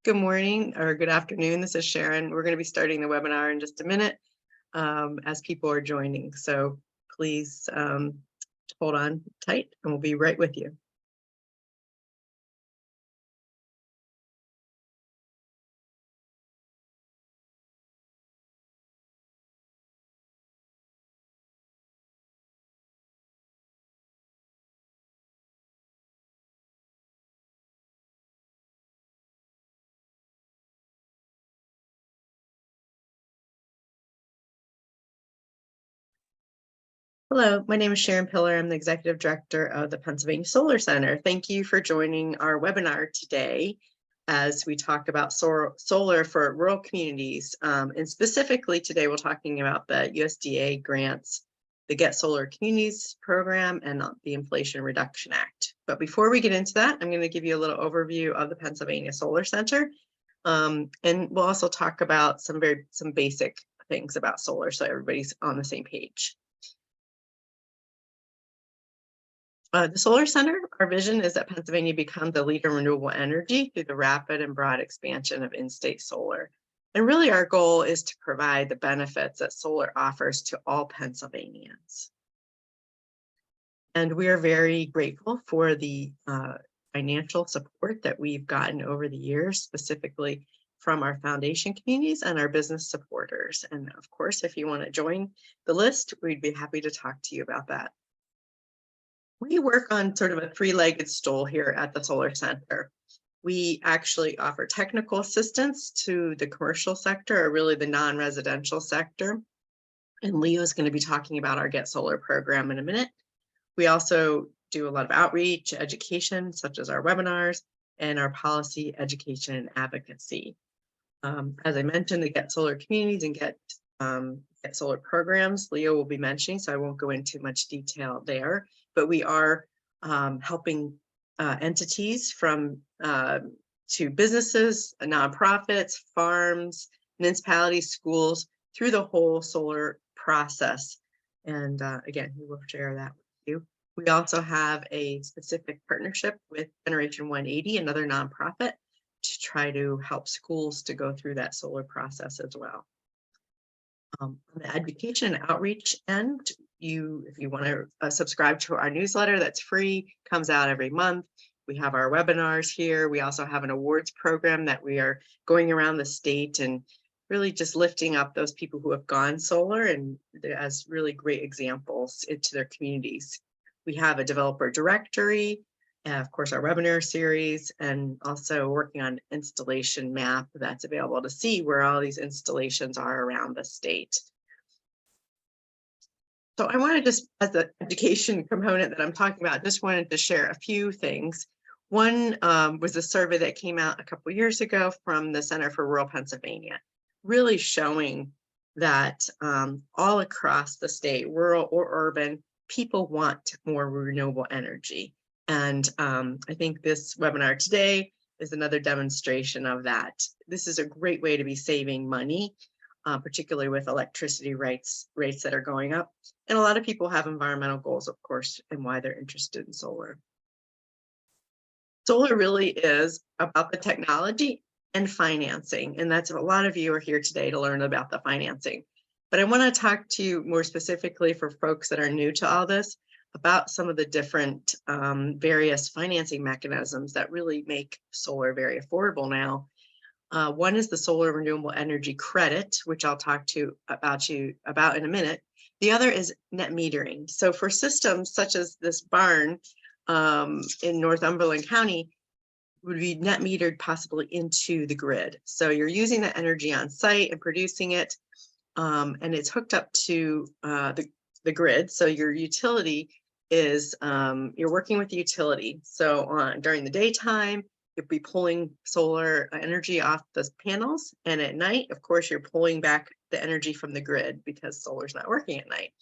Good morning or good afternoon. This is Sharon. We're going to be starting the webinar in just a minute as people are joining. So please hold on tight and we'll be right with you. Hello, my name is Sharon Pillar. I'm the Executive Director of the Pennsylvania Solar Center. Thank you for joining our webinar today as we talk about solar for rural communities. And specifically today, we're talking about the USDA grants, the Get Solar Communities program, and the Inflation Reduction Act. But before we get into that, I'm going to give you a little overview of the Pennsylvania Solar Center. And we'll also talk about some basic things about solar so everybody's on the same page. The Solar Center, our vision is that Pennsylvania becomes a leader in renewable energy through the rapid and broad expansion of in-state solar. And really our goal is to provide the benefits that solar offers to all Pennsylvanians. And we are very grateful for the financial support that we've gotten over the years, specifically from our foundation communities and our business supporters. And of course, if you want to join the list, we'd be happy to talk to you about that. We work on sort of a three-legged stool here at the Solar Center. We actually offer technical assistance to the commercial sector, or really the non-residential sector. And Leo is going to be talking about our Get Solar program in a minute. We also do a lot of outreach, education, such as our webinars, and our policy, education, and advocacy. As I mentioned, the Get Solar communities and Get Solar programs, Leo will be mentioning, so I won't go into much detail there. But we are helping entities from to businesses, nonprofits, farms, municipalities, schools through the whole solar process. And again, we will share that with you. We also have a specific partnership with Generation 180, another nonprofit, to try to help schools to go through that solar process as well. On the education and outreach end, if you want to subscribe to our newsletter, that's free, comes out every month. We have our webinars here. We also have an awards program that we are going around the state and really just lifting up those people who have gone solar and as really great examples into their communities. We have a developer directory, of course, our webinar series, and also working on installation map that's available to see where all these installations are around the state. So I want to just, as the education component that I'm talking about, just wanted to share a few things. One was a survey that came out a couple years ago from the Center for Rural Pennsylvania, really showing that all across the state, rural or urban, people want more renewable energy. And I think this webinar today is another demonstration of that. This is a great way to be saving money, particularly with electricity rates that are going up. And a lot of people have environmental goals, of course, and why they're interested in solar. Solar really is about the technology and financing. And that's a lot of you are here today to learn about the financing. But I want to talk to you more specifically for folks that are new to all this about some of the different various financing mechanisms that really make solar very affordable now. One is the solar renewable energy credit, which I'll talk to you about in a minute. The other is net metering. So for systems such as this barn in Northumberland County, would be net metered possibly into the grid. So you're using the energy on site and producing it, and it's hooked up to the grid. So your utility is, you're working with the utility. So during the daytime, you'll be pulling solar energy off the panels. And at night, of course, you're pulling back the energy from the grid because solar's not working at night.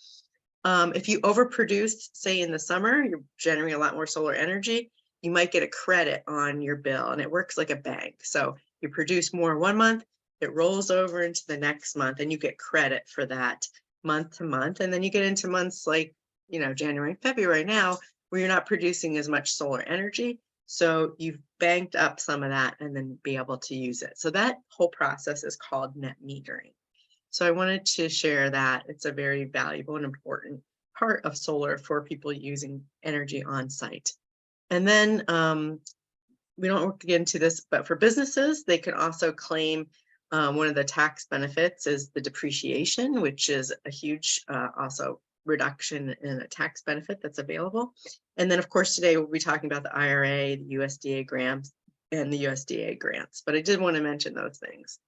If you overproduce, say in the summer, you're generating a lot more solar energy, you might get a credit on your bill, and it works like a bank. So you produce more one month, it rolls over into the next month, and you get credit for that month to month. And then you get into months like, January and February now, where you're not producing as much solar energy. So you've banked up some of that and then be able to use it. So that whole process is called net metering. So I wanted to share that. It's a very valuable and important part of solar for people using energy on site. And then we don't get into this, but for businesses, they can also claim one of the tax benefits is the depreciation, which is a huge also reduction in a tax benefit that's available. And then, of course, today we'll be talking about the IRA, the USDA grants, and the USDA grants. But I did want to mention those things.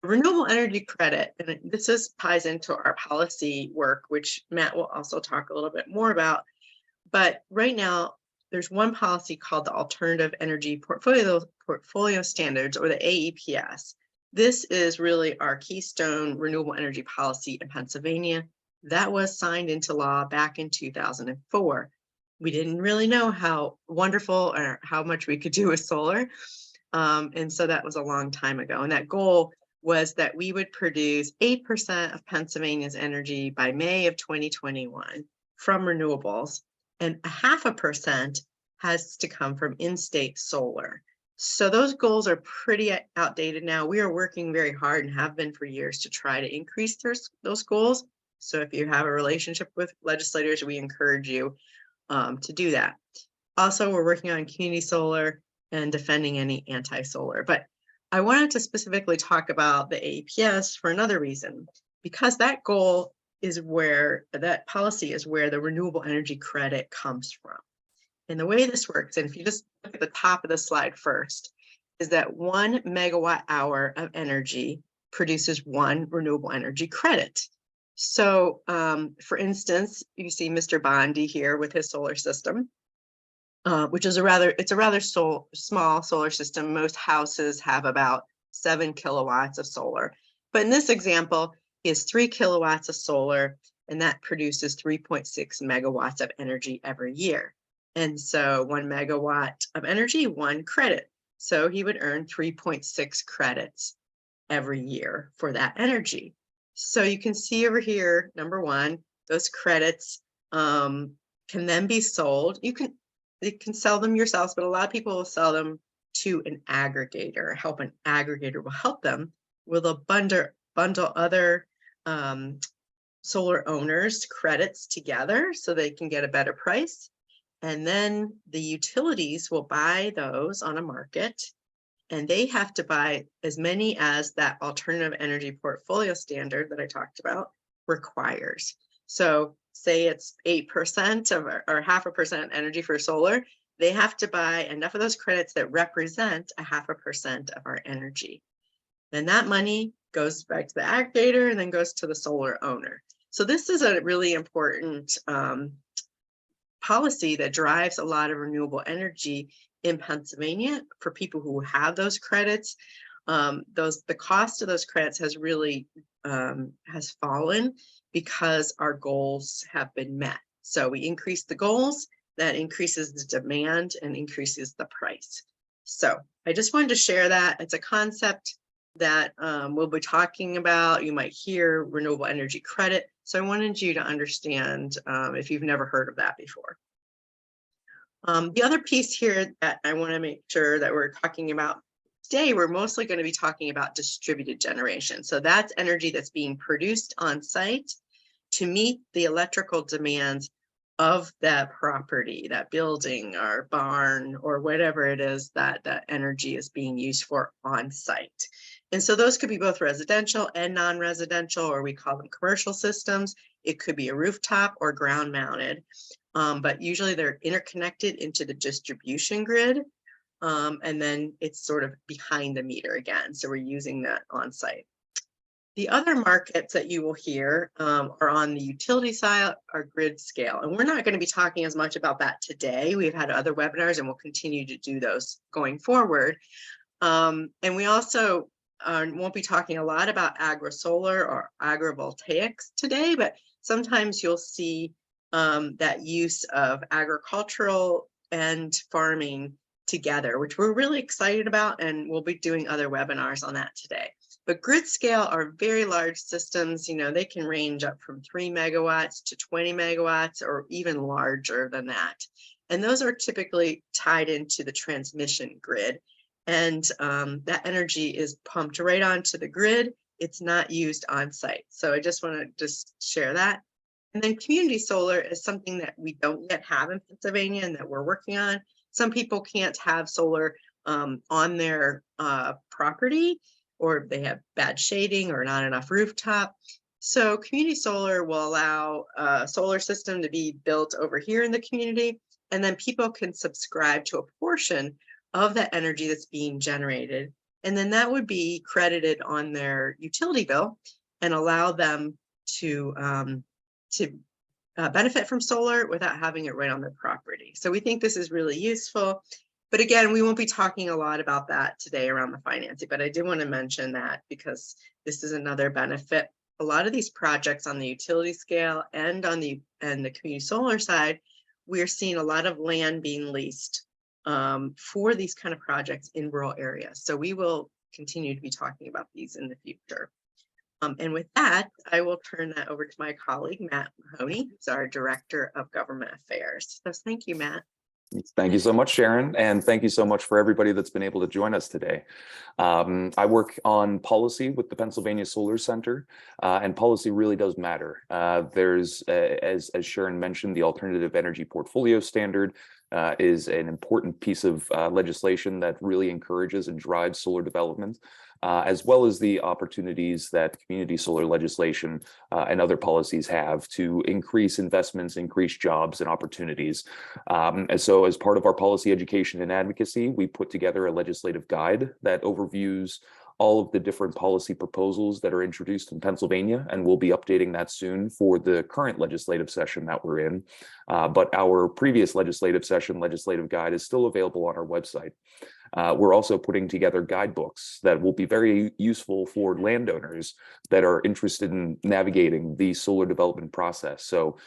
Renewable energy credit, and this ties into our policy work, which Matt will also talk a little bit more about. But right now, there's one policy called the Alternative Energy Portfolio Standards, or the AEPS. This is really our keystone renewable energy policy in Pennsylvania. That was signed into law back in 2004. We didn't really know how wonderful or how much we could do with solar. And so that was a long time ago. And that goal was that we would produce 8% of Pennsylvania's energy by May of 2021 from renewables, and 0.5% has to come from in-state solar. So those goals are pretty outdated now. We are working very hard and have been for years to try to increase those goals. So if you have a relationship with legislators, we encourage you to do that. Also, we're working on community solar and defending any anti-solar. But I wanted to specifically talk about the AEPS for another reason, because that goal is where that policy is where the renewable energy credit comes from. And the way this works, and if you just look at the top of the slide first, is that 1 megawatt hour of energy produces 1 renewable energy credit. So for instance, you see Mr. Bondi here with his solar system, which is a rather small solar system. Most houses have about 7 kilowatts of solar. But in this example, he has 3 kilowatts of solar, and that produces 3.6 megawatts of energy every year. And so 1 megawatt of energy, 1 credit. So he would earn 3.6 credits every year for that energy. So you can see over here, number 1, those credits can then be sold. You can sell them yourselves, but a lot of people will sell them to an aggregator. An aggregator will help them with a bundle other solar owners' credits together so they can get a better price. And then the utilities will buy those on a market, and they have to buy as many as that alternative energy portfolio standard that I talked about requires. So say it's 8% of or 0.5% energy for solar, they have to buy enough of those credits that represent 0.5% of our energy. Then that money goes back to the aggregator and then goes to the solar owner. So this is a really important policy that drives a lot of renewable energy in Pennsylvania for people who have those credits. The cost of those credits has really has fallen because our goals have been met. So we increase the goals, that increases the demand and increases the price. So I just wanted to share that. It's a concept that we'll be talking about. You might hear renewable energy credit. So I wanted you to understand if you've never heard of that before. The other piece here that I want to make sure that we're talking about today, we're mostly going to be talking about distributed generation. So that's energy that's being produced on site to meet the electrical demands of that property, that building or barn or whatever it is that that energy is being used for on site. And so those could be both residential and non-residential, or we call them commercial systems. It could be a rooftop or ground mounted, but usually they're interconnected into the distribution grid. And then it's sort of behind the meter again. So we're using that on site. The other markets that you will hear are on the utility side or grid scale. And we're not going to be talking as much about that today. We've had other webinars and we'll continue to do those going forward. And we also won't be talking a lot about agri-solar or agrivoltaics today, but sometimes you'll see that use of agricultural and farming together, which we're really excited about, and we'll be doing other webinars on that today. But grid scale are very large systems. You know, they can range up from 3 megawatts to 20 megawatts or even larger than that. And those are typically tied into the transmission grid. And that energy is pumped right onto the grid. It's not used on site. So I just want to just share that. And then community solar is something that we don't yet have in Pennsylvania and that we're working on. Some people can't have solar on their property, or they have bad shading or not enough rooftop. So community solar will allow a solar system to be built over here in the community, and then people can subscribe to a portion of that energy that's being generated. And then that would be credited on their utility bill and allow them to benefit from solar without having it right on their property. So we think this is really useful. But again, we won't be talking a lot about that today around the financing, but I did want to mention that because this is another benefit. A lot of these projects on the utility scale and on the community solar side, we're seeing a lot of land being leased for these kind of projects in rural areas. So we will continue to be talking about these in the future. And with that, I will turn that over to my colleague, Matt Mahoney, who's our Director of Government Affairs. So thank you, Matt. Thank you so much, Sharon, and thank you so much for everybody that's been able to join us today. I work on policy with the Pennsylvania Solar Center, and policy really does matter. There's, as Sharon mentioned, the Alternative Energy Portfolio Standard is an important piece of legislation that really encourages and drives solar development, as well as the opportunities that community solar legislation and other policies have to increase investments, increase jobs and opportunities. And so as part of our policy education and advocacy, we put together a legislative guide that overviews all of the different policy proposals that are introduced in Pennsylvania, and we'll be updating that soon for the current legislative session that we're in. But our previous legislative session legislative guide is still available on our website. We're also putting together guidebooks that will be very useful for landowners that are interested in navigating the solar development process. So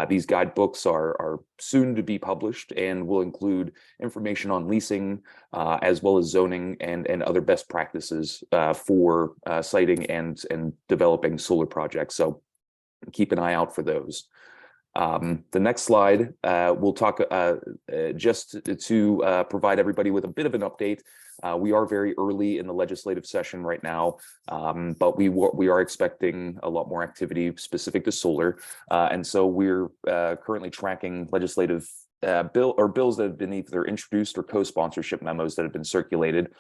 these guidebooks are soon to be published and will include information on leasing, as well as zoning and other best practices for siting and developing solar projects. So keep an eye out for those. The next slide, we'll talk just to provide everybody with a bit of an update. We are very early in the legislative session right now, but we are expecting a lot more activity specific to solar. And so we're currently tracking legislative bills that have been either introduced or co-sponsorship memos that have been circulated.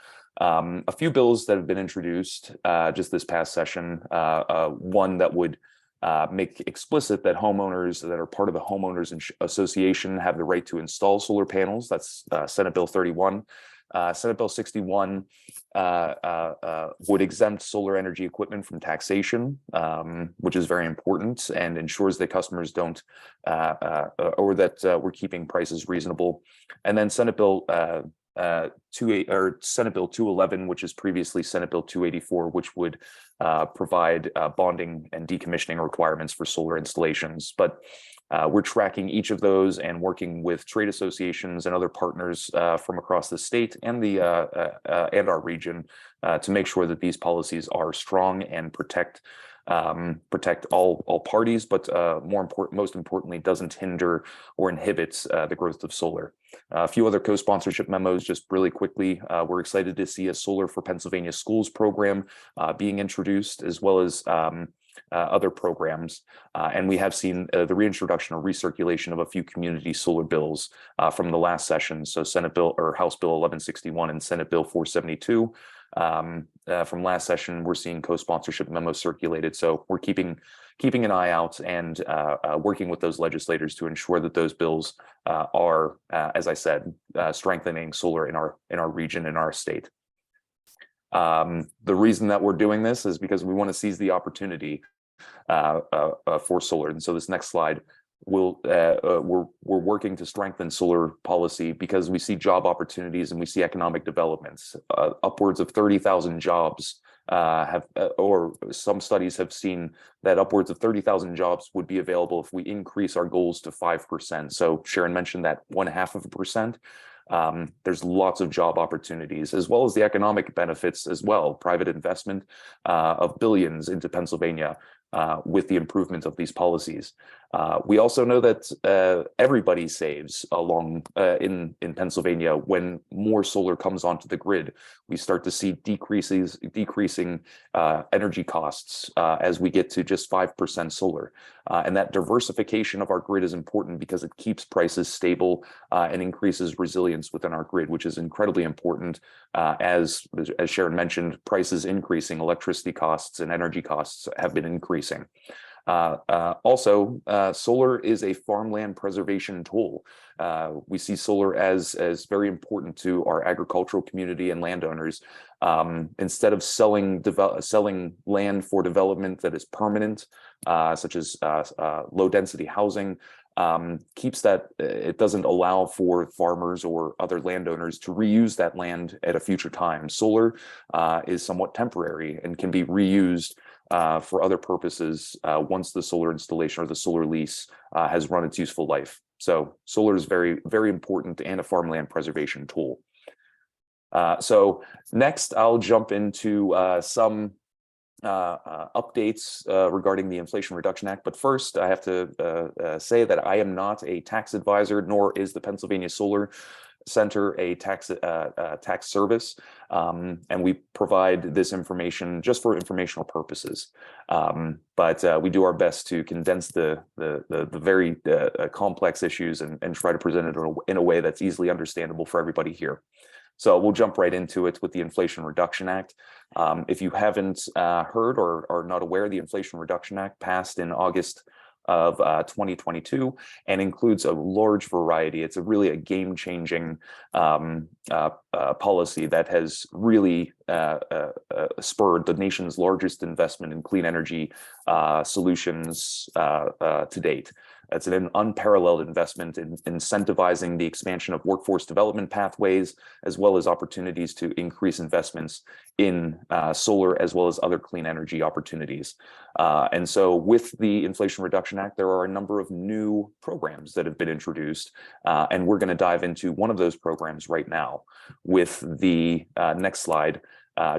A few bills that have been introduced just this past session, one that would make explicit that homeowners that are part of the homeowners association have the right to install solar panels. That's Senate Bill 31. Senate Bill 61 would exempt solar energy equipment from taxation, which is very important and ensures that customers don't, or that we're keeping prices reasonable. And then Senate Bill Senate Bill 211, which is previously Senate Bill 284, which would provide bonding and decommissioning requirements for solar installations. But we're tracking each of those and working with trade associations and other partners from across the state and our region to make sure that these policies are strong and protect all parties, but most importantly, doesn't hinder or inhibit the growth of solar. A few other co-sponsorship memos, just really quickly. We're excited to see a Solar for Pennsylvania Schools program being introduced, as well as other programs. And we have seen the reintroduction or recirculation of a few community solar bills from the last session. So Senate Bill or House Bill 1161 and Senate Bill 472. From last session, we're seeing co-sponsorship memos circulated. So we're keeping an eye out and working with those legislators to ensure that those bills are, as I said, strengthening solar in our region, in our state. The reason that we're doing this is because we want to seize the opportunity for solar. And so this next slide, we're working to strengthen solar policy because we see job opportunities and we see economic developments. Upwards of 30,000 jobs or some studies have seen that upwards of 30,000 jobs would be available if we increase our goals to 5%. So Sharon mentioned that 0.5%. There's lots of job opportunities, as well as the economic benefits as well. Private investment of billions into Pennsylvania with the improvement of these policies. We also know that everybody saves along in Pennsylvania. When more solar comes onto the grid, we start to see decreasing energy costs as we get to just 5% solar. And that diversification of our grid is important because it keeps prices stable and increases resilience within our grid, which is incredibly important as Sharon mentioned, prices increasing, electricity costs and energy costs have been increasing. Also, solar is a farmland preservation tool. We see solar as very important to our agricultural community and landowners. Instead of selling land for development that is permanent, such as low density housing, keeps that, it doesn't allow for farmers or other landowners to reuse that land at a future time. Solar is somewhat temporary and can be reused for other purposes once the solar installation or the solar lease has run its useful life. So solar is very, very important and a farmland preservation tool. So next, I'll jump into some updates regarding the Inflation Reduction Act. But first, I have to say that I am not a tax advisor, nor is the Pennsylvania Solar Center a tax service, and we provide this information just for informational purposes. But we do our best to condense the very complex issues and try to present it in a way that's easily understandable for everybody here. So we'll jump right into it with the Inflation Reduction Act. If you haven't heard or are not aware, the Inflation Reduction Act passed in August of 2022 and includes a large variety. It's really a game-changing policy that has really spurred the nation's largest investment in clean energy solutions to date. It's an unparalleled investment in incentivizing the expansion of workforce development pathways, as well as opportunities to increase investments in solar, as well as other clean energy opportunities. And so with the Inflation Reduction Act, there are a number of new programs that have been introduced, and we're going to dive into one of those programs right now with the next slide.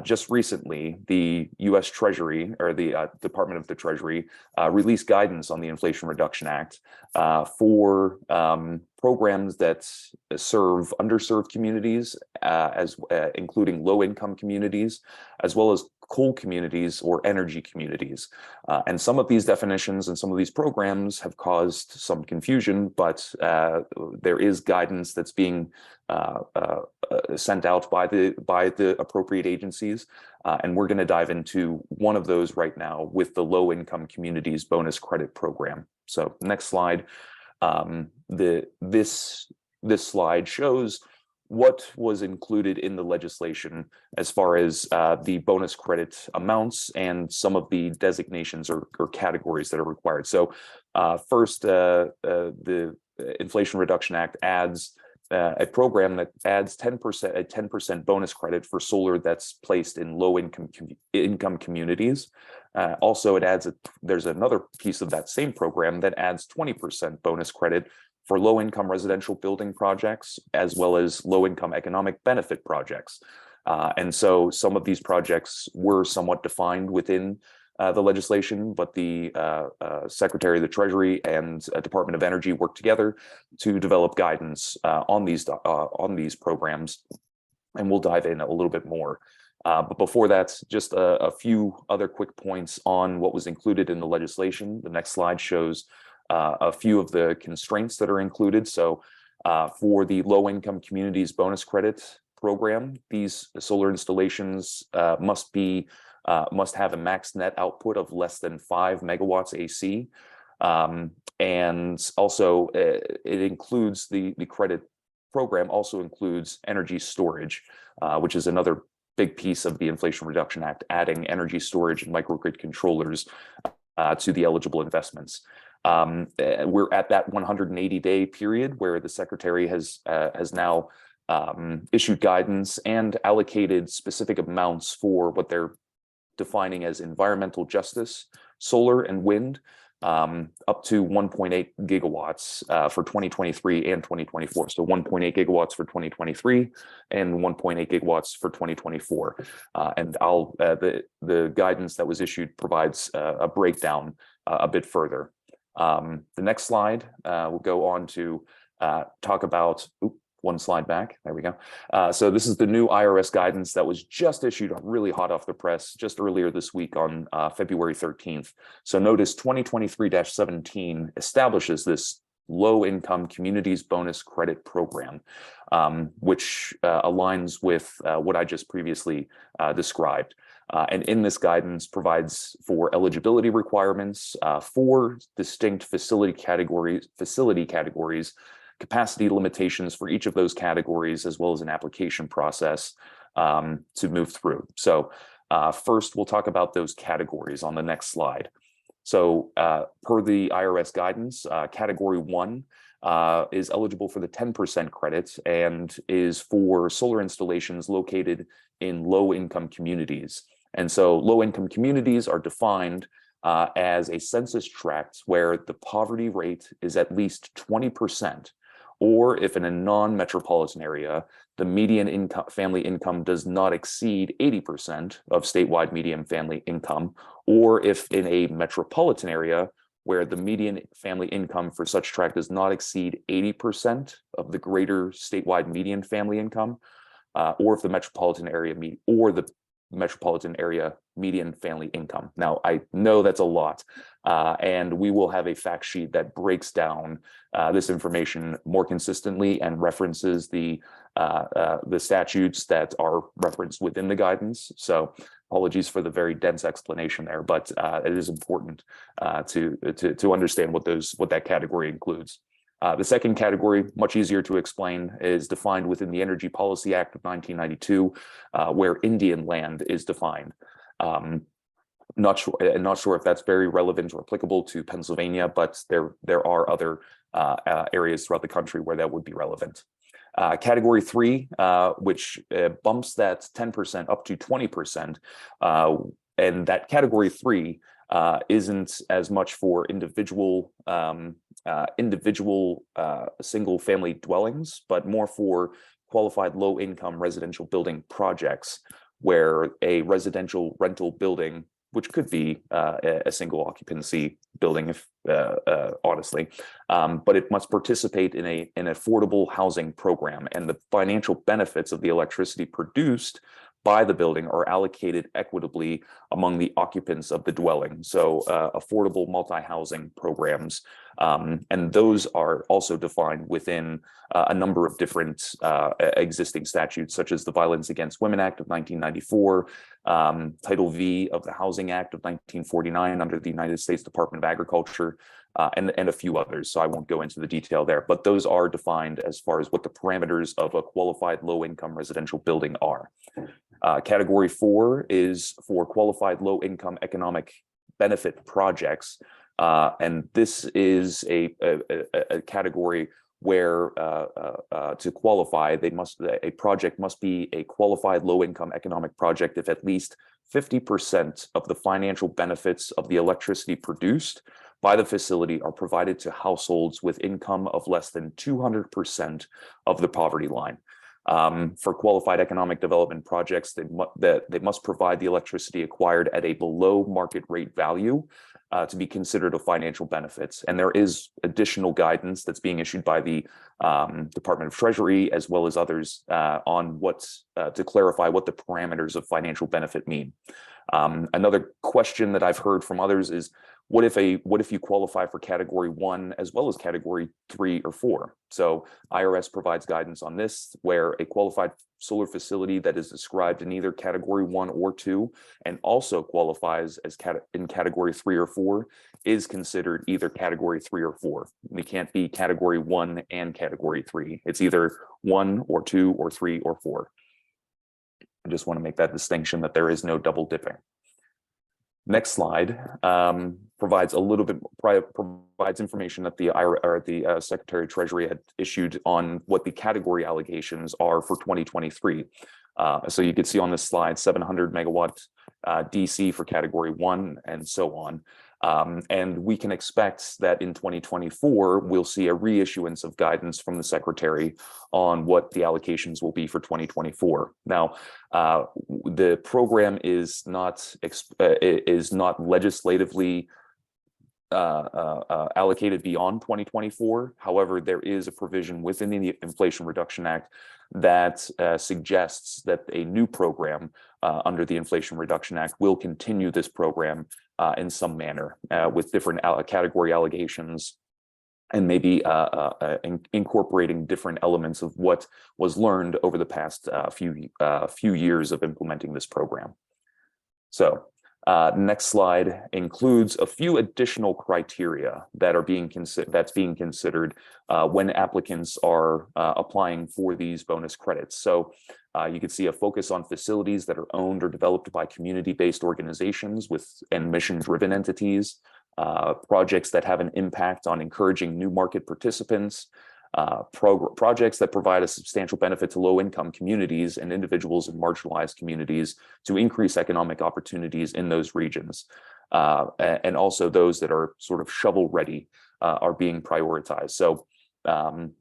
Just recently, the U.S. Treasury, or the Department of the Treasury, released guidance on the Inflation Reduction Act for programs that serve underserved communities, including low-income communities, as well as coal communities or energy communities. And some of these definitions and some of these programs have caused some confusion, but there is guidance that's being sent out by the appropriate agencies. And we're going to dive into one of those right now with the low-income communities bonus credit program. So next slide. This slide shows what was included in the legislation as far as the bonus credit amounts and some of the designations or categories that are required. So first, the Inflation Reduction Act adds a program that adds 10%, a 10% bonus credit for solar that's placed in low-income communities. Also, there's another piece of that same program that adds 20% bonus credit for low-income residential building projects, as well as low-income economic benefit projects. And so some of these projects were somewhat defined within the legislation, but the Secretary of the Treasury and Department of Energy worked together to develop guidance on these programs, and we'll dive in a little bit more. But before that, just a few other quick points on what was included in the legislation. The next slide shows a few of the constraints that are included. So for the low-income communities bonus credit program, these solar installations must have a max net output of less than 5 megawatts AC. And also it includes the credit program also includes energy storage, which is another big piece of the Inflation Reduction Act, adding energy storage and microgrid controllers to the eligible investments. We're at that 180-day period where the Secretary has now issued guidance and allocated specific amounts for what they're defining as environmental justice, solar and wind, up to 1.8 gigawatts for 2023 and 2024. So 1.8 gigawatts for 2023 and 1.8 gigawatts for 2024. And the guidance that was issued provides a breakdown a bit further. The next slide, we'll go on to talk about, one slide back, there we go. So this is the new IRS guidance that was just issued really hot off the press just earlier this week on February 13th. So notice 2023-17 establishes this low-income communities bonus credit program, which aligns with what I just previously described. And in this guidance provides for eligibility requirements, for distinct facility categories, capacity limitations for each of those categories, as well as an application process to move through. So first, we'll talk about those categories on the next slide. So per the IRS guidance, category 1 is eligible for the 10% credit and is for solar installations located in low-income communities. And so low-income communities are defined as a census tract where the poverty rate is at least 20%, or if in a non-metropolitan area, the median family income does not exceed 80% of statewide median family income, or if in a metropolitan area where the median family income for such tract does not exceed 80% of the greater statewide median family income, or if the metropolitan area median family income. Now, I know that's a lot, and we will have a fact sheet that breaks down this information more consistently and references the statutes that are referenced within the guidance. So apologies for the very dense explanation there, but it is important to understand what that category includes. The second category, much easier to explain, is defined within the Energy Policy Act of 1992, where Indian land is defined. Not sure if that's very relevant or applicable to Pennsylvania, but there are other areas throughout the country where that would be relevant. Category 3, which bumps that 10% up to 20%, and that category 3 isn't as much for individual single family dwellings, but more for qualified low income residential building projects, where a residential rental building, which could be a single occupancy building, if honestly, but it must participate in an affordable housing program, and the financial benefits of the electricity produced by the building are allocated equitably among the occupants of the dwelling. So affordable multi-housing programs. And those are also defined within a number of different existing statutes, such as the Violence Against Women Act of 1994, Title V of the Housing Act of 1949 under the United States Department of Agriculture, and a few others. So I won't go into the detail there, but those are defined as far as what the parameters of a qualified low-income residential building are. Category 4 is for qualified low-income economic benefit projects. And this is a category where to qualify, a project must be a qualified low-income economic project if at least 50% of the financial benefits of the electricity produced by the facility are provided to households with income of less than 200% of the poverty line. For qualified economic development projects, they must provide the electricity acquired at a below market rate value to be considered a financial benefits. And there is additional guidance that's being issued by the Department of Treasury, as well as others, on to clarify what the parameters of financial benefit mean. Another question that I've heard from others is, what if you qualify for category 1 as well as category 3 or 4? So IRS provides guidance on this, where a qualified solar facility that is described in either category 1 or 2 and also qualifies as in category 3 or 4 is considered either category 3 or 4. We can't be category 1 and category 3. It's either 1 or 2 or 3 or 4. I just want to make that distinction, that there is no double dipping. Next slide provides information that the Secretary of Treasury had issued on what the category allegations are for 2023. So you can see on this slide 700 megawatt DC for category 1 and so on. And we can expect that in 2024, we'll see a reissuance of guidance from the Secretary on what the allocations will be for 2024. Now, the program is not legislatively allocated beyond 2024. However, there is a provision within the Inflation Reduction Act that suggests that a new program under the Inflation Reduction Act will continue this program in some manner with different category allegations, and maybe incorporating different elements of what was learned over the past few years of implementing this program. So next slide includes a few additional criteria that are being considered when applicants are applying for these bonus credits. So you can see a focus on facilities that are owned or developed by community-based organizations and mission-driven entities, projects that have an impact on encouraging new market participants, projects that provide a substantial benefit to low-income communities and individuals in marginalized communities to increase economic opportunities in those regions. And also those that are sort of shovel-ready are being prioritized. So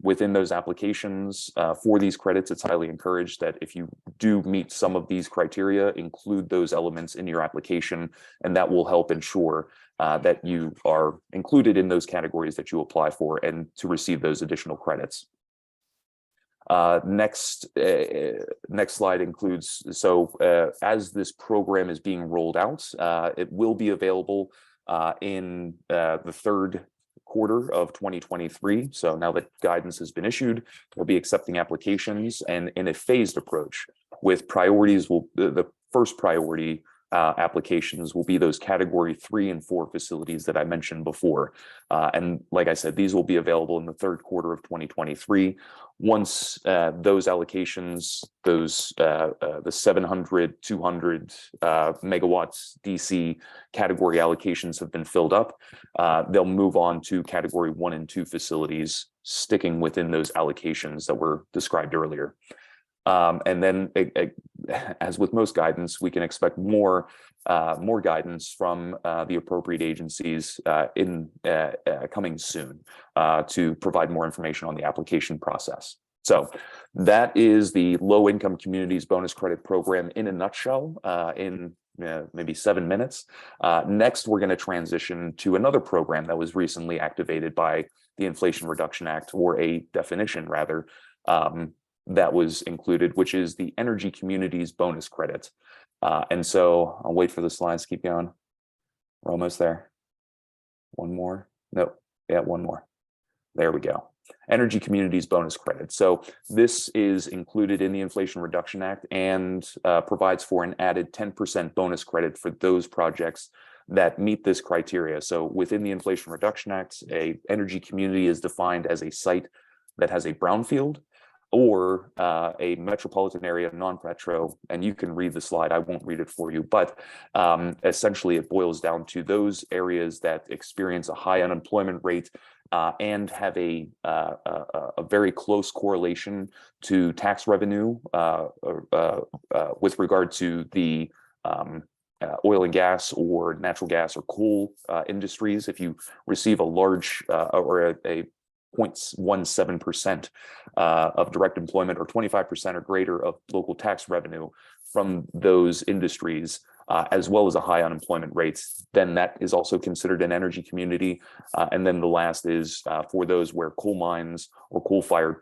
within those applications for these credits, it's highly encouraged that if you do meet some of these criteria, include those elements in your application, and that will help ensure that you are included in those categories that you apply for and to receive those additional credits. Next slide includes, so as this program is being rolled out, it will be available in the third quarter of 2023. So now that guidance has been issued, we'll be accepting applications and in a phased approach with priorities. The first priority applications will be those category 3 and 4 facilities that I mentioned before. And like I said, these will be available in the third quarter of 2023. Once those allocations, the 700, 200 megawatts DC category allocations have been filled up, they'll move on to category 1 and 2 facilities, sticking within those allocations that were described earlier. And then, as with most guidance, we can expect more guidance from the appropriate agencies coming soon to provide more information on the application process. So that is the Low Income Communities Bonus Credit Program in a nutshell, in maybe 7 minutes. Next, we're going to transition to another program that was recently activated by the Inflation Reduction Act, or a definition rather, that was included, which is the Energy Communities Bonus Credit. And so I'll wait for the slides to keep going. We're almost there. One more. Nope. Yeah, one more. There we go. Energy Communities Bonus Credit. So this is included in the Inflation Reduction Act and provides for an added 10% bonus credit for those projects that meet this criteria. So within the Inflation Reduction Act, a energy community is defined as a site that has a brownfield or a metropolitan area non-metro, and you can read the slide, I won't read it for you, but essentially it boils down to those areas that experience a high unemployment rate and have a very close correlation to tax revenue with regard to the oil and gas or natural gas or coal industries. If you receive a large or a 0.17% of direct employment or 25% or greater of local tax revenue from those industries, as well as a high unemployment rates, then that is also considered an energy community. And then the last is for those where coal mines or coal-fired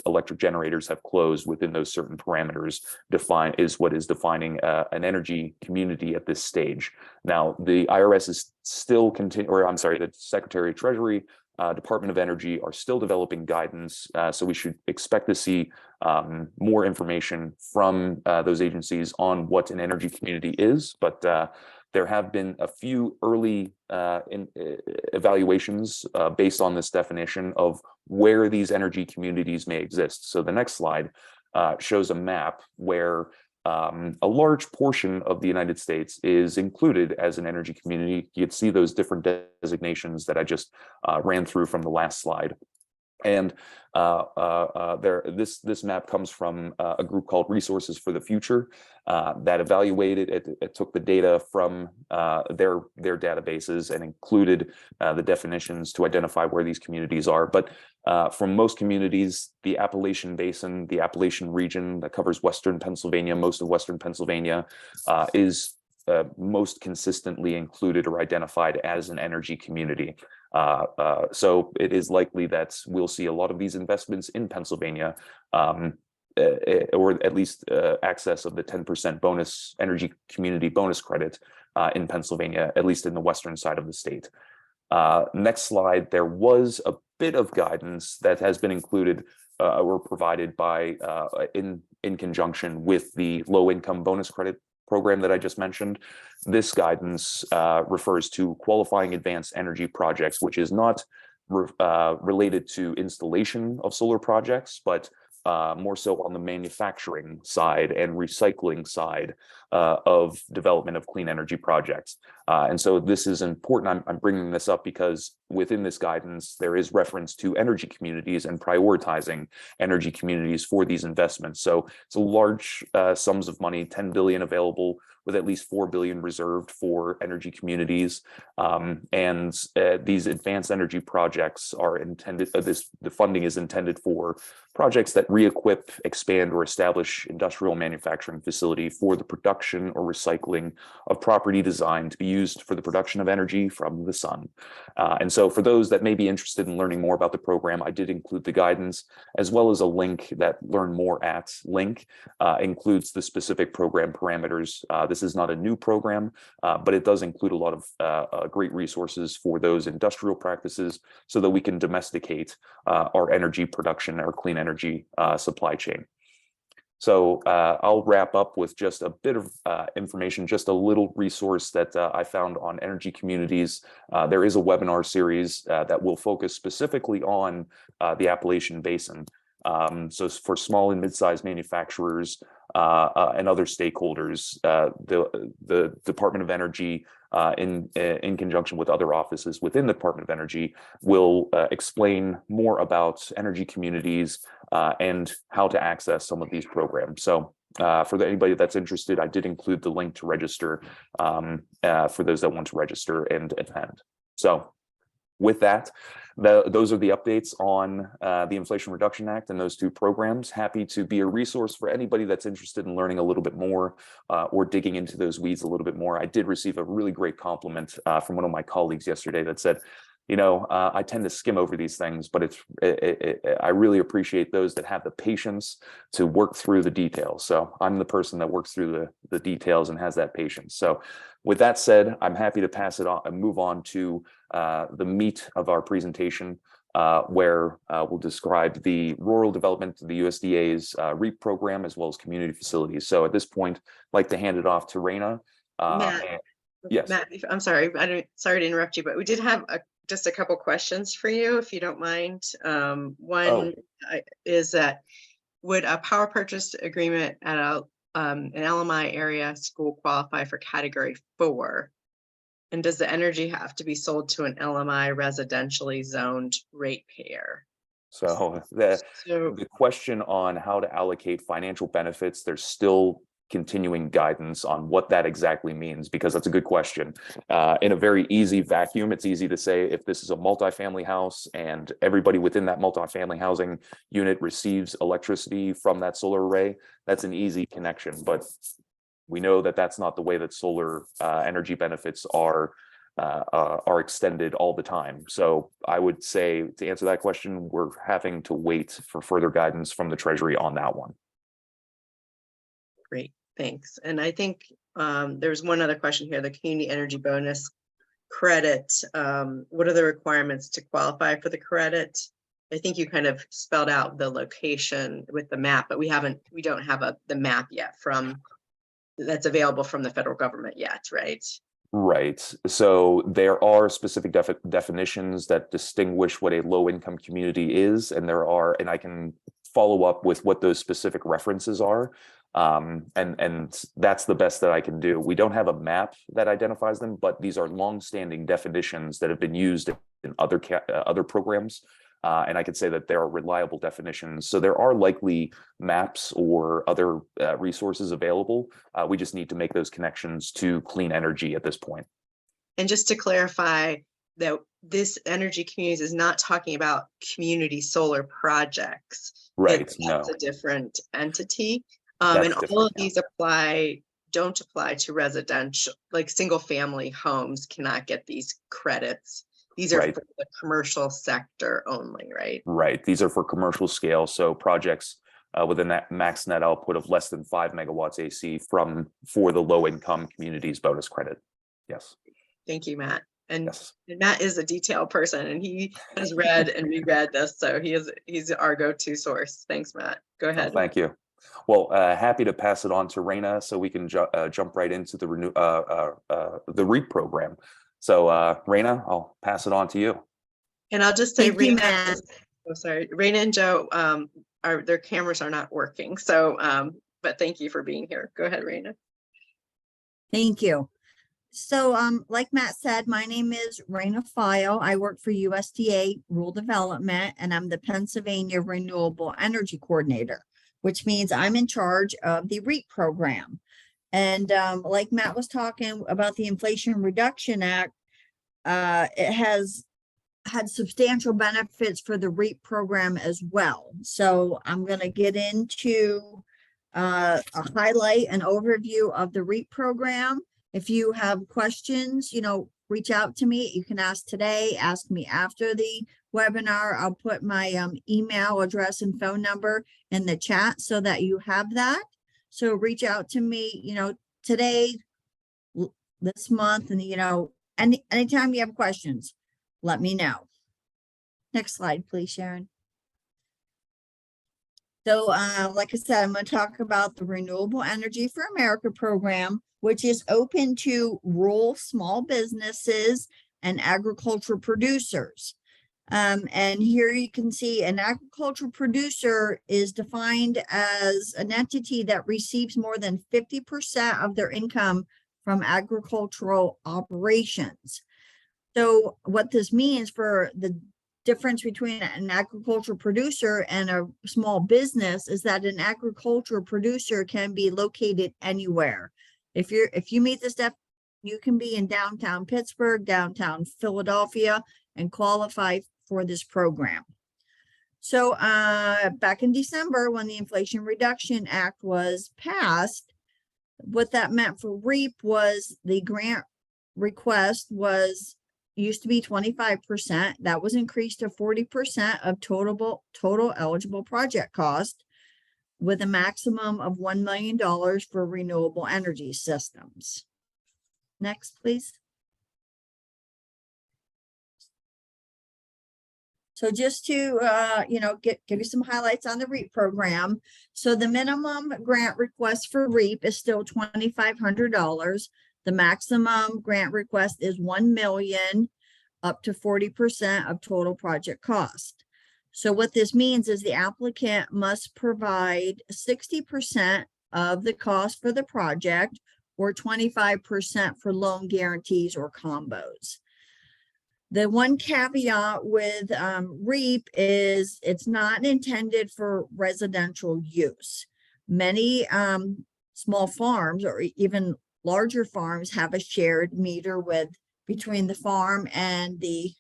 electric generators have closed within those certain parameters, is what is defining an energy community at this stage. Now, the IRS is still the Secretary of Treasury, Department of Energy are still developing guidance, so we should expect to see more information from those agencies on what an energy community is. But there have been a few early evaluations based on this definition of where these energy communities may exist. So the next slide shows a map where a large portion of the United States is included as an energy community. You can see those different designations that I just ran through from the last slide. And this map comes from a group called Resources for the Future that evaluated it took the data from their databases and included the definitions to identify where these communities are. But from most communities, the Appalachian Basin, the Appalachian region that covers Western Pennsylvania, most of Western Pennsylvania, is most consistently included or identified as an energy community. So it is likely that we'll see a lot of these investments in Pennsylvania, or at least access of the 10% bonus energy community bonus credit in Pennsylvania, at least in the western side of the state. Next slide, there was a bit of guidance that has been included or provided by in conjunction with the low income bonus credit program that I just mentioned. This guidance refers to qualifying advanced energy projects, which is not related to installation of solar projects, but more so on the manufacturing side and recycling side of development of clean energy projects. And so this is important. I'm bringing this up because within this guidance, there is reference to energy communities and prioritizing energy communities for these investments. So it's a large sums of money, 10 billion available, with at least 4 billion reserved for energy communities. And these advanced energy projects are intended, the funding is intended for projects that re-equip, expand, or establish industrial manufacturing facility for the production or recycling of property designed to be used for the production of energy from the sun. And so for those that may be interested in learning more about the program, I did include the guidance, as well as a link that Learn More At link includes the specific program parameters. This is not a new program, but it does include a lot of great resources for those industrial practices so that we can domesticate our energy production, our clean energy supply chain. So I'll wrap up with just a bit of information, just a little resource that I found on energy communities. There is a webinar series that will focus specifically on the Appalachian Basin. So for small and mid-sized manufacturers and other stakeholders, the Department of Energy, in conjunction with other offices within the Department of Energy, will explain more about energy communities and how to access some of these programs. So for anybody that's interested, I did include the link to register for those that want to register and attend. So with that, those are the updates on the Inflation Reduction Act and those two programs. Happy to be a resource for anybody that's interested in learning a little bit more or digging into those weeds a little bit more. I did receive a really great compliment from one of my colleagues yesterday that said, you know, I tend to skim over these things, but I really appreciate those that have the patience to work through the details. So I'm the person that works through the details and has that patience. So with that said, I'm happy to pass it on and move on to the meat of our presentation, where we'll describe the rural development, the USDA's REAP program, as well as community facilities. So at this point, I'd like to hand it off to Raina. Yes. Matt, I'm sorry. Sorry to interrupt you, but we did have just a couple questions for you, if you don't mind. One is that would a power purchase agreement at an LMI area school qualify for Category 4? And does the energy have to be sold to an LMI residentially zoned ratepayer? So the question on how to allocate financial benefits, there's still continuing guidance on what that exactly means, because that's a good question. In a very easy vacuum, it's easy to say if this is a multifamily house and everybody within that multifamily housing unit receives electricity from that solar array, that's an easy connection. But we know that that's not the way that solar energy benefits are extended all the time. So I would say, to answer that question, we're having to wait for further guidance from the Treasury on that one. Great, thanks. And I think there's one other question here, the community energy bonus credit. What are the requirements to qualify for the credit? I think you kind of spelled out the location with the map, but we don't have the map yet that's available from the federal government yet, right? Right. So there are specific definitions that distinguish what a low income community is, and I can follow up with what those specific references are. And that's the best that I can do. We don't have a map that identifies them, but these are long-standing definitions that have been used in other programs. And I could say that there are reliable definitions. So there are likely maps or other resources available. We just need to make those connections to clean energy at this point. And just to clarify that this energy communities is not talking about community solar projects. Right. That's a different entity. That's and all of these apply don't apply to residential, like single family homes cannot get these credits. These are Right. for the commercial sector only, right? Right. These are for commercial scale. So projects within that max net output of less than 5 megawatts AC for the low income communities bonus credit. Yes. Thank you, Matt. And, Yes. and Matt is a detail person, and he has read and reread this, so he's our go-to source. Thanks, Matt. Go ahead. Thank you. Well, happy to pass it on to Raina so we can jump right into the REAP program. So Raina, I'll pass it on to you. And I'll just say, Thank you, Raina, Matt. oh, sorry, Raina and Joe, their cameras are not working. So, but thank you for being here. Go ahead, Raina. Thank you. So, like Matt said, my name is Raina File. I work for USDA Rural Development, and I'm the Pennsylvania Renewable Energy Coordinator, which means I'm in charge of the REAP program. And like Matt was talking about the Inflation Reduction Act, it has had substantial benefits for the REAP program as well. So I'm going to get into a highlight and overview of the REAP program. If you have questions, reach out to me. You can ask today, ask me after the webinar. I'll put my email address and phone number in the chat so that you have that. So reach out to me, today, this month, and, anytime you have questions, let me know. Next slide, please, Sharon. So, like I said, I'm going to talk about the Renewable Energy for America program, which is open to rural small businesses and agricultural producers. And here you can see an agricultural producer is defined as an entity that receives more than 50% of their income from agricultural operations. So what this means for the difference between an agricultural producer and a small business is that an agricultural producer can be located anywhere. If you meet this step, you can be in downtown Pittsburgh, downtown Philadelphia, and qualify for this program. So back in December, when the Inflation Reduction Act was passed, what that meant for REAP was the grant request used to be 25%. That was increased to 40% of total eligible project cost, with a maximum of $1 million for renewable energy systems. Next, please. So just to, give you some highlights on the REAP program. So the minimum grant request for REAP is still $2,500. The maximum grant request is $1 million, up to 40% of total project cost. So what this means is the applicant must provide 60% of the cost for the project, or 25% for loan guarantees or combos. The one caveat with REAP is it's not intended for residential use. Many small farms or even larger farms have a shared meter between the farm and the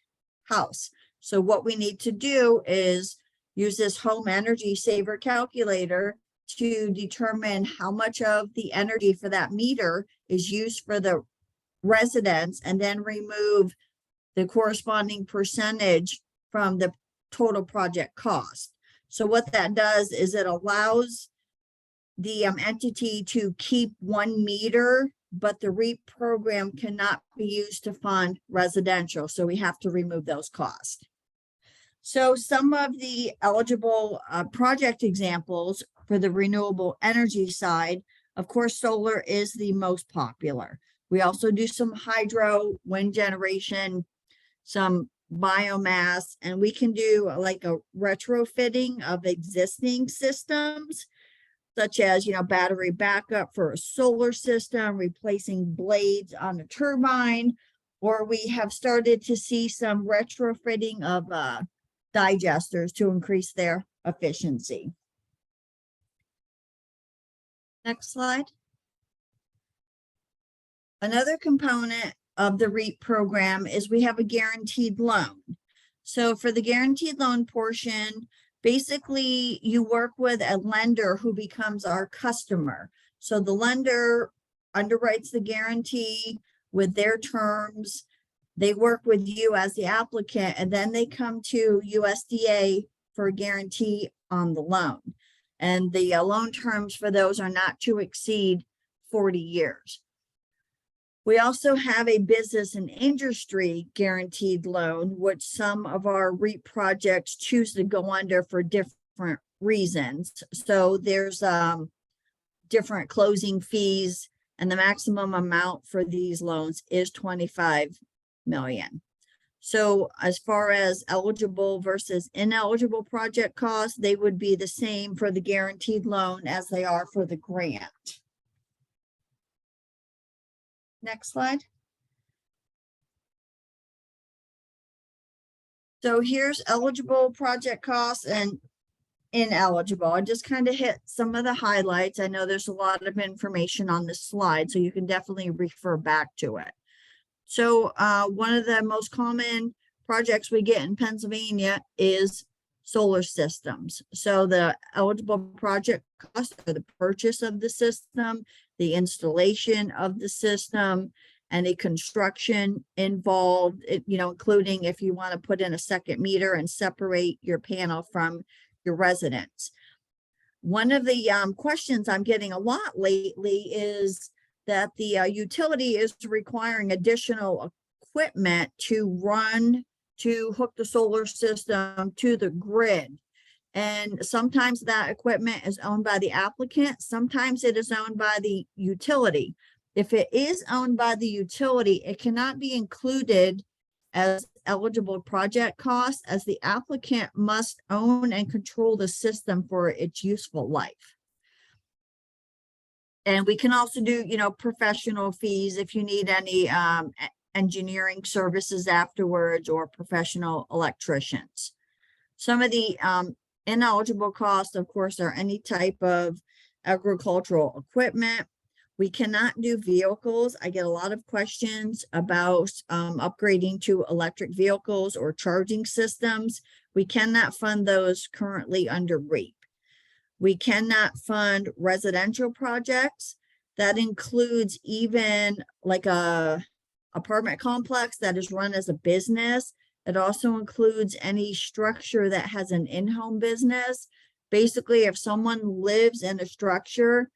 house. So what we need to do is use this home energy saver calculator to determine how much of the energy for that meter is used for the residents, and then remove the corresponding percentage from the total project cost. So what that does is it allows the entity to keep one meter, but the REAP program cannot be used to fund residential. So we have to remove those costs. So some of the eligible project examples for the renewable energy side, of course, solar is the most popular. We also do some hydro, wind generation, some biomass, and we can do like a retrofitting of existing systems, such as, battery backup for a solar system, replacing blades on a turbine, or we have started to see some retrofitting of digesters to increase their efficiency. Next slide. Another component of the REAP program is we have a guaranteed loan. So for the guaranteed loan portion, basically you work with a lender who becomes our customer. So the lender underwrites the guarantee with their terms. They work with you as the applicant, and then they come to USDA for a guarantee on the loan. And the loan terms for those are not to exceed 40 years. We also have a business and industry guaranteed loan, which some of our REAP projects choose to go under for different reasons. So there's different closing fees, and the maximum amount for these loans is 25 million. So as far as eligible versus ineligible project costs, they would be the same for the guaranteed loan as they are for the grant. Next slide. So here's eligible project costs and ineligible. I just kind of hit some of the highlights. I know there's a lot of information on this slide, so you can definitely refer back to it. So one of the most common projects we get in Pennsylvania is solar systems. So the eligible project costs are the purchase of the system, the installation of the system, any construction involved, including if you want to put in a second meter and separate your panel from your residence. One of the questions I'm getting a lot lately is that the utility is requiring additional equipment to hook the solar system to the grid. And sometimes that equipment is owned by the applicant, sometimes it is owned by the utility. If it is owned by the utility, it cannot be included as eligible project costs, as the applicant must own and control the system for its useful life. And we can also do, professional fees if you need any engineering services afterwards, or professional electricians. Some of the ineligible costs, of course, are any type of agricultural equipment. We cannot do vehicles. I get a lot of questions about upgrading to electric vehicles or charging systems. We cannot fund those currently under REAP. We cannot fund residential projects. That includes even like a apartment complex that is run as a business. It also includes any structure that has an in-home business. Basically, if someone lives in a structure,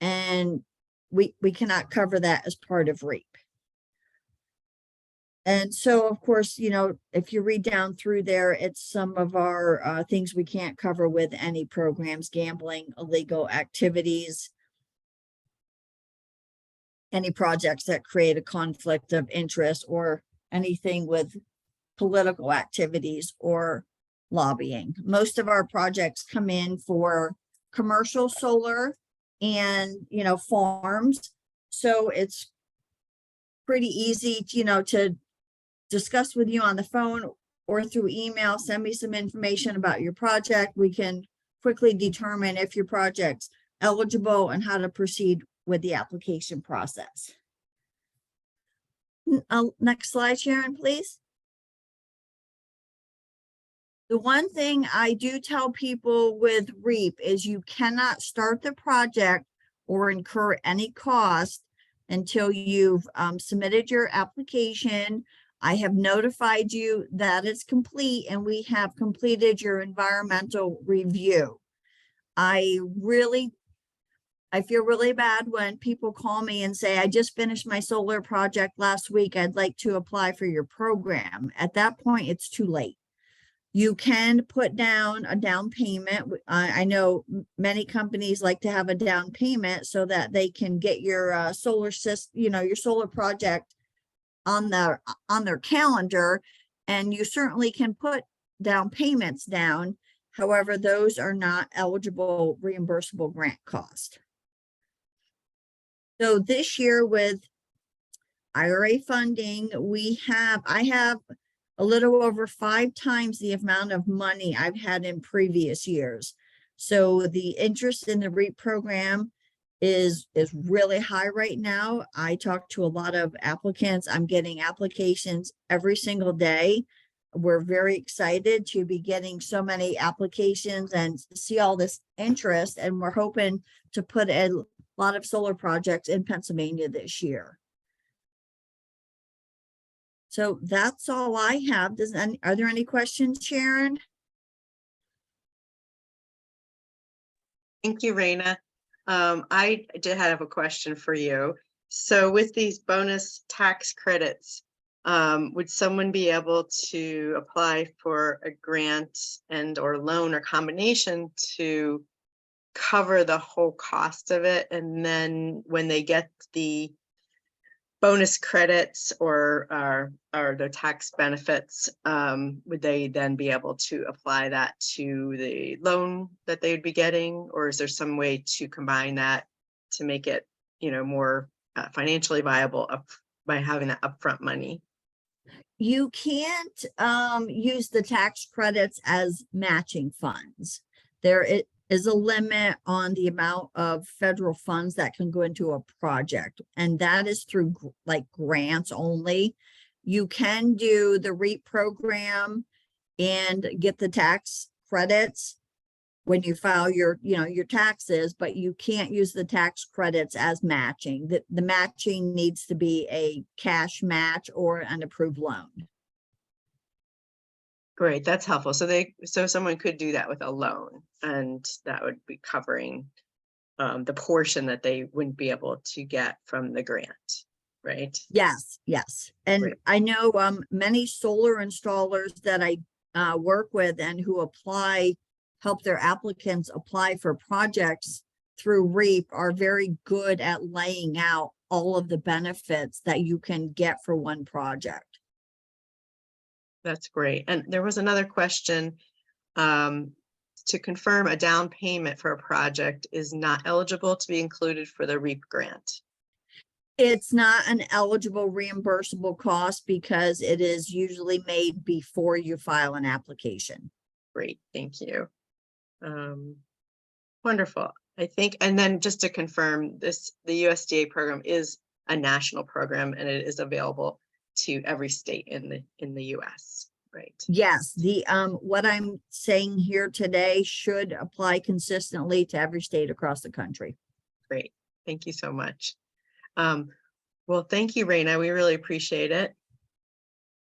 and we cannot cover that as part of REAP. And so, of course, if you read down through there, it's some of our things we can't cover with any programs: gambling, illegal activities, any projects that create a conflict of interest, or anything with political activities or lobbying. Most of our projects come in for commercial solar and, farms. So it's pretty easy, to discuss with you on the phone or through email. Send me some information about your project. We can quickly determine if your project's eligible and how to proceed with the application process. Next slide, Sharon, please. The one thing I do tell people with REAP is you cannot start the project or incur any cost until you've submitted your application. I have notified you that it's complete, and we have completed your environmental review. I feel really bad when people call me and say, I just finished my solar project last week, I'd like to apply for your program. At that point, it's too late. You can put down a down payment. I know many companies like to have a down payment so that they can get your solar system, your solar project on their calendar, and you certainly can put down payments down. However, those are not eligible reimbursable grant cost. So this year with IRA funding, I have a little over 5 times the amount of money I've had in previous years. So the interest in the REAP program is really high right now. I talk to a lot of applicants. I'm getting applications every single day. We're very excited to be getting so many applications and see all this interest, and we're hoping to put a lot of solar projects in Pennsylvania this year. So that's all I have. Are there any questions, Sharon? Thank you, Raina. I did have a question for you. So with these bonus tax credits, would someone be able to apply for a grant and or loan or combination to cover the whole cost of it? And then when they get the bonus credits or the tax benefits, would they then be able to apply that to the loan that they would be getting? Or is there some way to combine that to make it, more financially viable by having that upfront money? You can't use the tax credits as matching funds. There is a limit on the amount of federal funds that can go into a project, and that is through like grants only. You can do the REAP program and get the tax credits when you file your taxes, but you can't use the tax credits as matching. The matching needs to be a cash match or an approved loan. Great, that's helpful. So someone could do that with a loan, and that would be covering the portion that they wouldn't be able to get from the grant, right? Yes. And Great. I know many solar installers that I work with and who help their applicants apply for projects through REAP are very good at laying out all of the benefits that you can get for one project. That's great. And there was another question, to confirm a down payment for a project is not eligible to be included for the REAP grant. It's not an eligible reimbursable cost because it is usually made before you file an application. Great, thank you. Wonderful. I think, and then just to confirm, the USDA program is a national program and it is available to every state in the US, right? Yes, what I'm saying here today should apply consistently to every state across the country. Great, thank you so much. Well, thank you, Raina. We really appreciate it.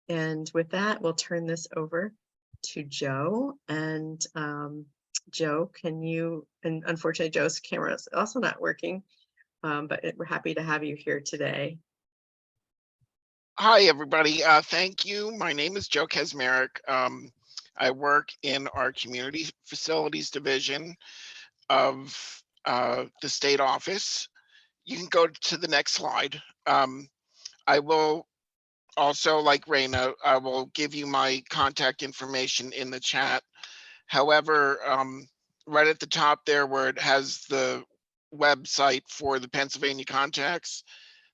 And with that, we'll turn this over to Joe. And Joe, and unfortunately, Joe's camera is also not working, but we're happy to have you here today. Hi, everybody. Thank you. My name is Joe Kesmerick. I work in our community facilities division of the state office. You can go to the next slide. I will also, like Raina, I will give you my contact information in the chat. However, right at the top there where it has the website for the Pennsylvania contacts,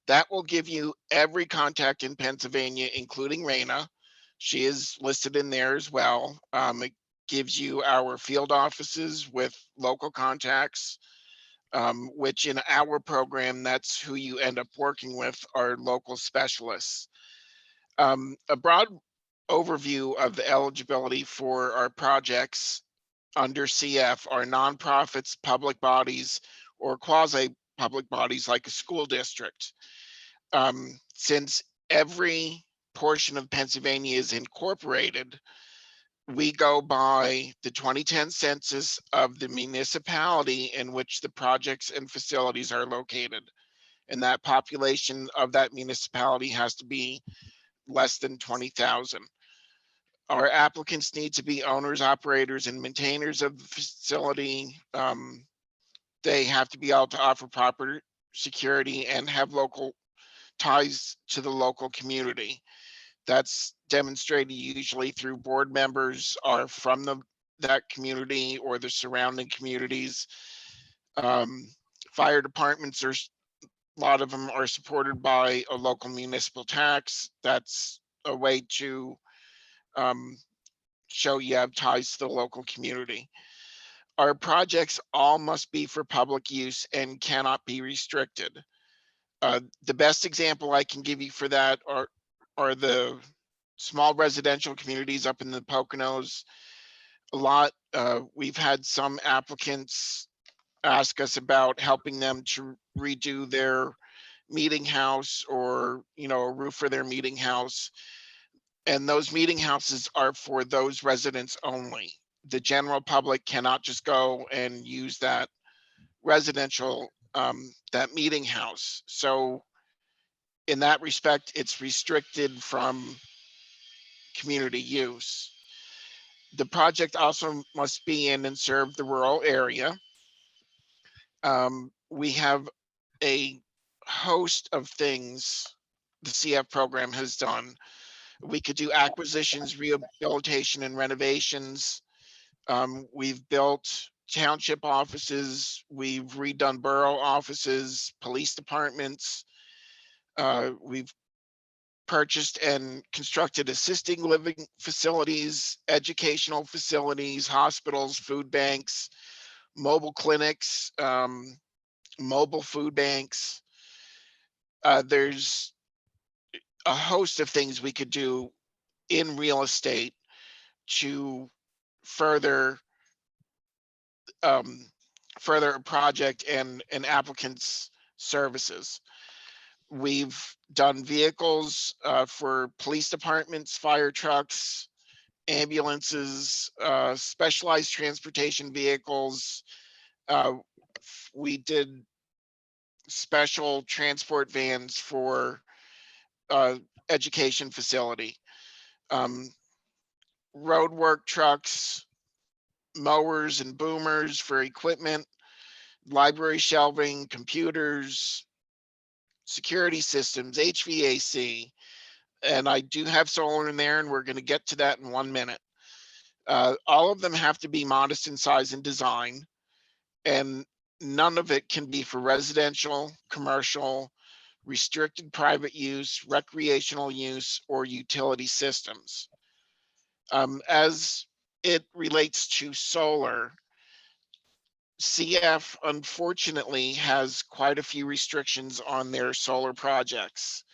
that will give you every contact in Pennsylvania, including Raina. She is listed in there as well. It gives you our field offices with local contacts, which in our program, that's who you end up working with, our local specialists. A broad overview of the eligibility for our projects under CF are nonprofits, public bodies, or quasi-public bodies like a school district. Since every portion of Pennsylvania is incorporated, we go by the 2010 census of the municipality in which the projects and facilities are located. And that population of that municipality has to be less than 20,000. Our applicants need to be owners, operators, and maintainers of the facility. They have to be able to offer proper security and have local ties to the local community. That's demonstrated usually through board members are from that community or the surrounding communities. Fire departments a lot of them are supported by a local municipal tax. That's a way to show you have ties to the local community. Our projects all must be for public use and cannot be restricted. The best example I can give you for that are the small residential communities up in the Poconos. We've had some applicants ask us about helping them to redo their meeting house or, you know, a roof for their meeting house. And those meeting houses are for those residents only. The general public cannot just go and use that residential, that meeting house. So in that respect, it's restricted from community use. The project also must be in and serve the rural area. We have a host of things the CF program has done. We could do acquisitions, rehabilitation, and renovations. We've built township offices. We've redone borough offices, police departments. We've purchased and constructed assisting living facilities, educational facilities, hospitals, food banks, mobile clinics, mobile food banks. There's a host of things we could do in real estate to further further a project and an applicant's services. We've done vehicles for police departments, fire trucks, ambulances, specialized transportation vehicles. We did special transport vans for education facility, road work trucks, mowers and boomers for equipment, library shelving, computers, security systems, HVAC, and I do have solar in there, and we're going to get to that in 1 minute. All of them have to be modest in size and design, and none of it can be for residential, commercial, restricted private use, recreational use, or utility systems. As it relates to solar, CF unfortunately has quite a few restrictions on their solar projects.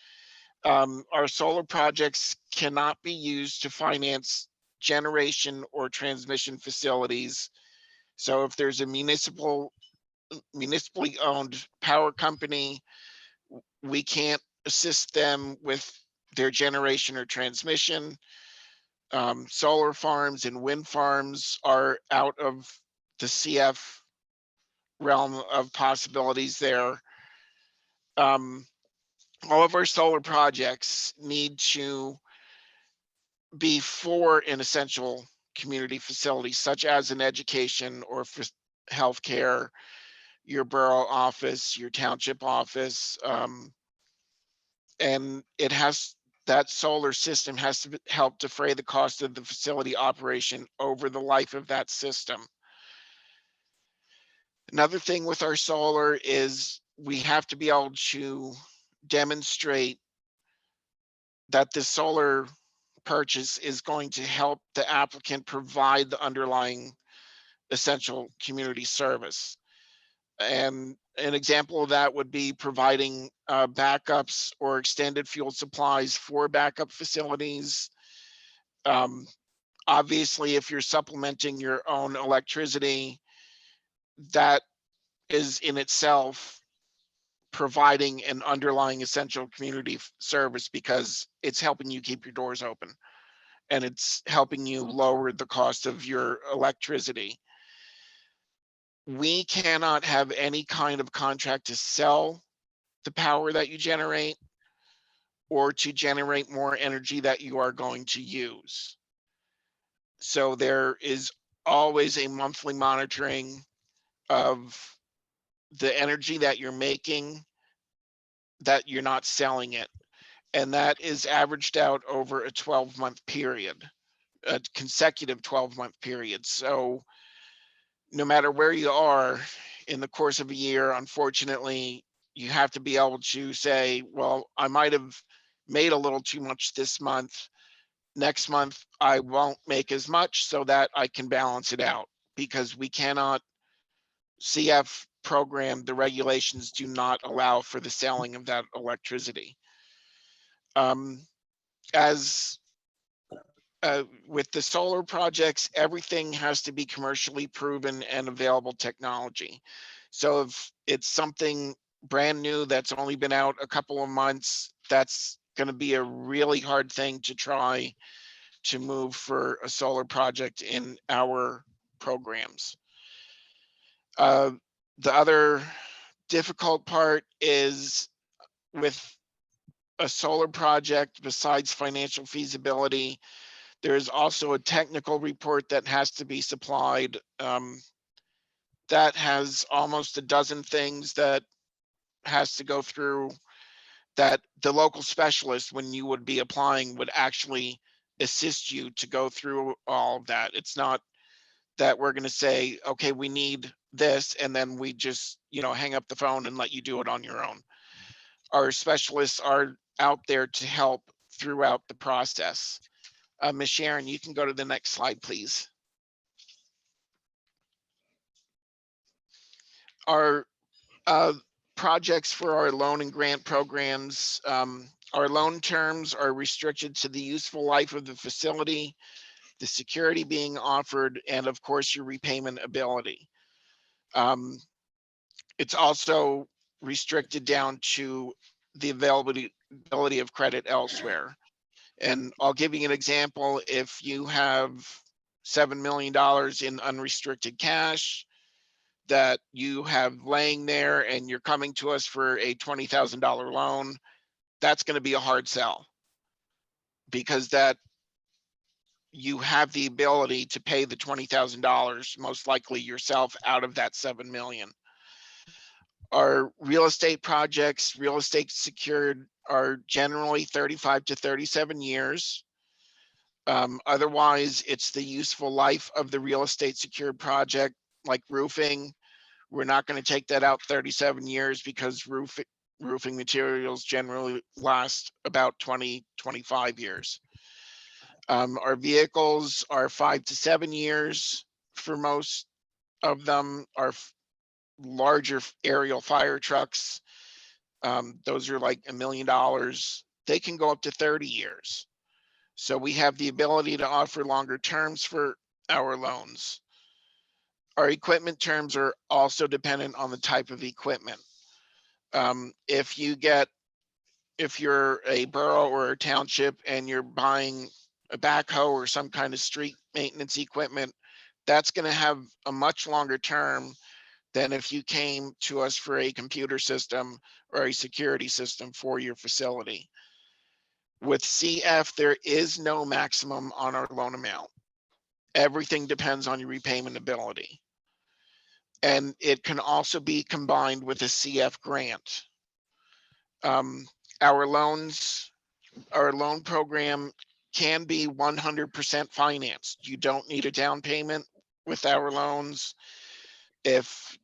Our solar projects cannot be used to finance generation or transmission facilities. So if there's a municipally owned power company, we can't assist them with their generation or transmission. Solar farms and wind farms are out of the CF realm of possibilities there. All of our solar projects need to be for an essential community facility, such as an education or for healthcare, your borough office, your township office. And it has, that solar system has to help defray the cost of the facility operation over the life of that system. Another thing with our solar is we have to be able to demonstrate that the solar purchase is going to help the applicant provide the underlying essential community service. And an example of that would be providing backups or extended fuel supplies for backup facilities. Obviously, if you're supplementing your own electricity, that is in itself providing an underlying essential community service because it's helping you keep your doors open and it's helping you lower the cost of your electricity. We cannot have any kind of contract to sell the power that you generate or to generate more energy that you are going to use. So there is always a monthly monitoring of the energy that you're making, that you're not selling it. And that is averaged out over a 12-month period, a consecutive 12-month period. So no matter where you are in the course of a year, unfortunately, you have to be able to say, well, I might have made a little too much this month. Next month, I won't make as much so that I can balance it out, because we cannot, CF program, the regulations do not allow for the selling of that electricity. With the solar projects, everything has to be commercially proven and available technology. So if it's something brand new that's only been out a couple of months, that's going to be a really hard thing to try to move for a solar project in our programs. The other difficult part is with a solar project, besides financial feasibility, there is also a technical report that has to be supplied. That has almost a dozen things that has to go through, that the local specialist, when you would be applying, would actually assist you to go through all of that. It's not that we're going to say, okay, we need this, and then we just, hang up the phone and let you do it on your own. Our specialists are out there to help throughout the process. Ms. Sharon, you can go to the next slide, please. Our projects for our loan and grant programs, our loan terms are restricted to the useful life of the facility, the security being offered, and of course your repayment ability. It's also restricted down to the availability of credit elsewhere. And I'll give you an example. If you have $7 million in unrestricted cash that you have laying there and you're coming to us for a $20,000 loan, that's going to be a hard sell, because that you have the ability to pay the $20,000 most likely yourself out of that 7 million. Our real estate projects, real estate secured, are generally 35 to 37 years. Otherwise, it's the useful life of the real estate secured project, like roofing. We're not going to take that out 37 years because roofing materials generally last about 20, 25 years. Our vehicles are 5 to 7 years for most of them. Our larger aerial fire trucks, those are like $1 million. They can go up to 30 years. So we have the ability to offer longer terms for our loans. Our equipment terms are also dependent on the type of equipment. If you're a borough or a township and you're buying a backhoe or some kind of street maintenance equipment, that's going to have a much longer term than if you came to us for a computer system or a security system for your facility. With CF, there is no maximum on our loan amount. Everything depends on your repayment ability. And it can also be combined with a CF grant. Our loan program can be 100% financed. You don't need a down payment with our loans. If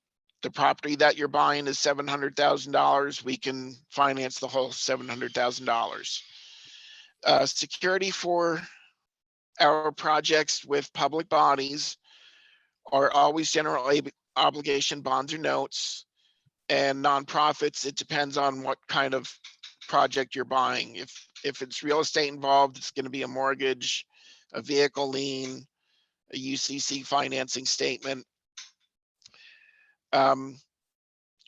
the property that you're buying is $700,000, we can finance the whole $700,000. Security for our projects with public bodies are always general obligation bonds or notes, and nonprofits, it depends on what kind of project you're buying. If it's real estate involved, it's going to be a mortgage, a vehicle lien, a UCC financing statement.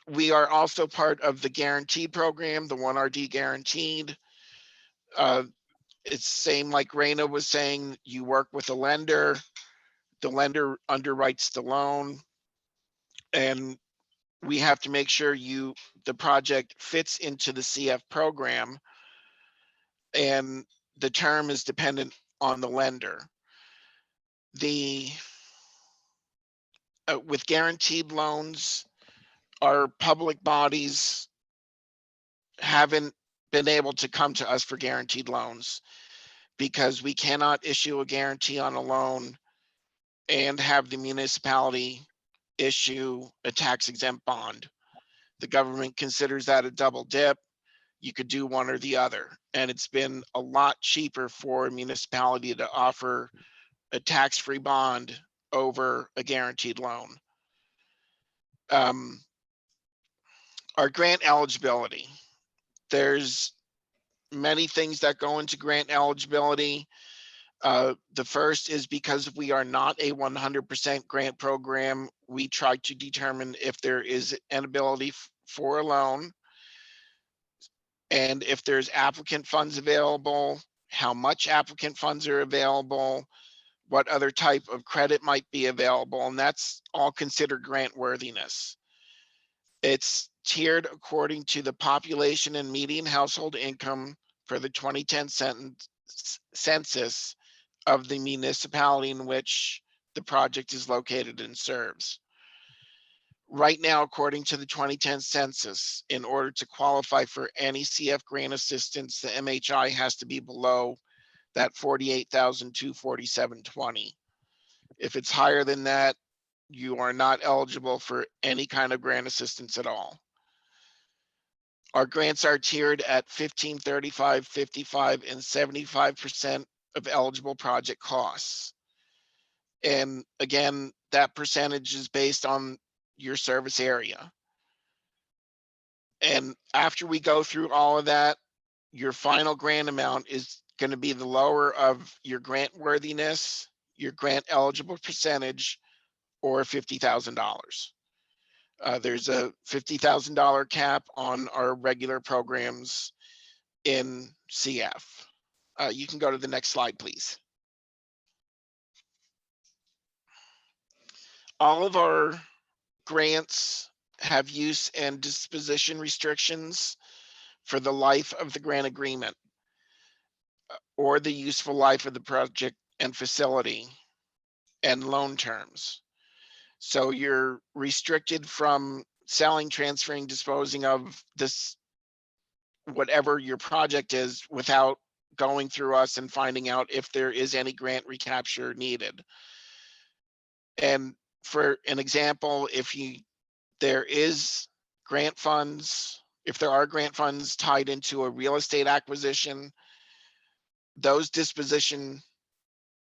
We are also part of the guarantee program, the 1RD guaranteed. It's same like Raina was saying, you work with a lender, the lender underwrites the loan, and we have to make sure the project fits into the CF program, and the term is dependent on the lender. With guaranteed loans, our public bodies haven't been able to come to us for guaranteed loans because we cannot issue a guarantee on a loan and have the municipality issue a tax exempt bond. The government considers that a double dip. You could do one or the other. And it's been a lot cheaper for a municipality to offer a tax-free bond over a guaranteed loan. Our grant eligibility. There's many things that go into grant eligibility. The first is because we are not a 100% grant program, we try to determine if there is an ability for a loan, and if there's applicant funds available, how much applicant funds are available, what other type of credit might be available, and that's all considered grant worthiness. It's tiered according to the population and median household income for the 2010 census of the municipality in which the project is located and serves. Right now, according to the 2010 census, in order to qualify for any CF grant assistance, the MHI has to be below that 48,247.20. If it's higher than that, you are not eligible for any kind of grant assistance at all. Our grants are tiered at 15, 35, 55, and 75% of eligible project costs. And again, that percentage is based on your service area. And after we go through all of that, your final grant amount is going to be the lower of your grant worthiness, your grant eligible percentage, or $50,000. There's a $50,000 cap on our regular programs in CF. You can go to the next slide, please. All of our grants have use and disposition restrictions for the life of the grant agreement or the useful life of the project and facility and loan terms. So you're restricted from selling, transferring, disposing of this, whatever your project is, without going through us and finding out if there is any grant recapture needed. And for an example, if there is grant funds, if there are grant funds tied into a real estate acquisition, those disposition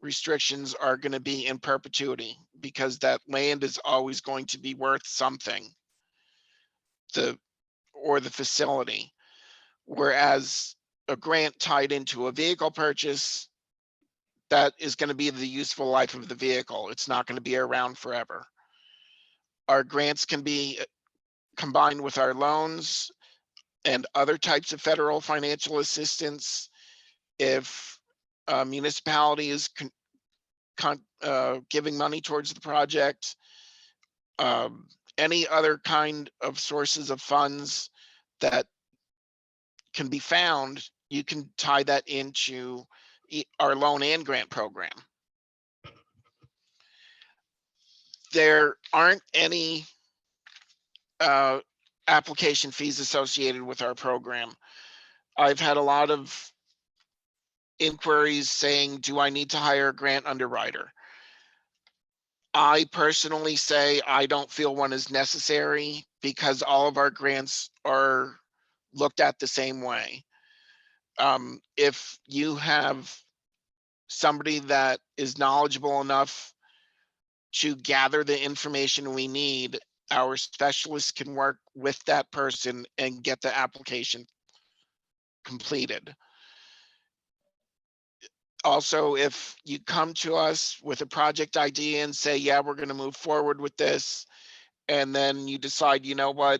restrictions are going to be in perpetuity because that land is always going to be worth something, or the facility. Whereas a grant tied into a vehicle purchase, that is going to be the useful life of the vehicle. It's not going to be around forever. Our grants can be combined with our loans and other types of federal financial assistance. If a municipality is giving money towards the project, any other kind of sources of funds that can be found, you can tie that into our loan and grant program. There aren't any application fees associated with our program. I've had a lot of inquiries saying, do I need to hire a grant underwriter? I personally say I don't feel one is necessary because all of our grants are looked at the same way. If you have somebody that is knowledgeable enough to gather the information we need, our specialists can work with that person and get the application completed. Also, if you come to us with a project idea and say, yeah, we're going to move forward with this, and then you decide, you know what,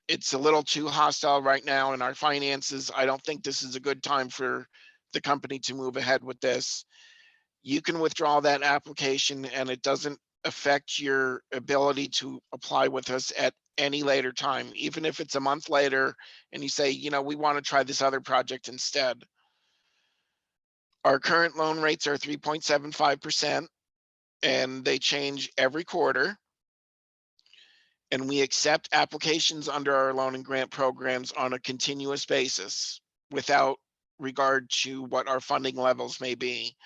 it's a little too hostile right now in our finances, I don't think this is a good time for the company to move ahead with this, you can withdraw that application and it doesn't affect your ability to apply with us at any later time, even if it's a month later and you say, you know, we want to try this other project instead. Our current loan rates are 3.75%, and they change every quarter. And we accept applications under our loan and grant programs on a continuous basis without regard to what our funding levels may be.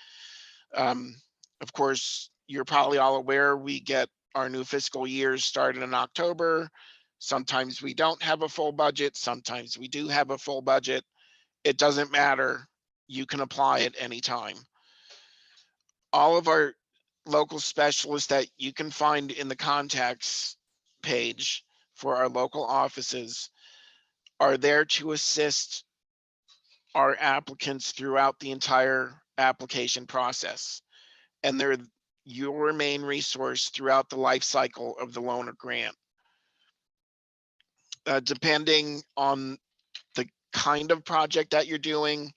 Of course, you're probably all aware we get our new fiscal years started in October. Sometimes we don't have a full budget. Sometimes we do have a full budget. It doesn't matter. You can apply at any time. All of our local specialists that you can find in the contacts page for our local offices are there to assist our applicants throughout the entire application process, and they're your main resource throughout the life cycle of the loan or grant. Depending on the kind of project that you're doing,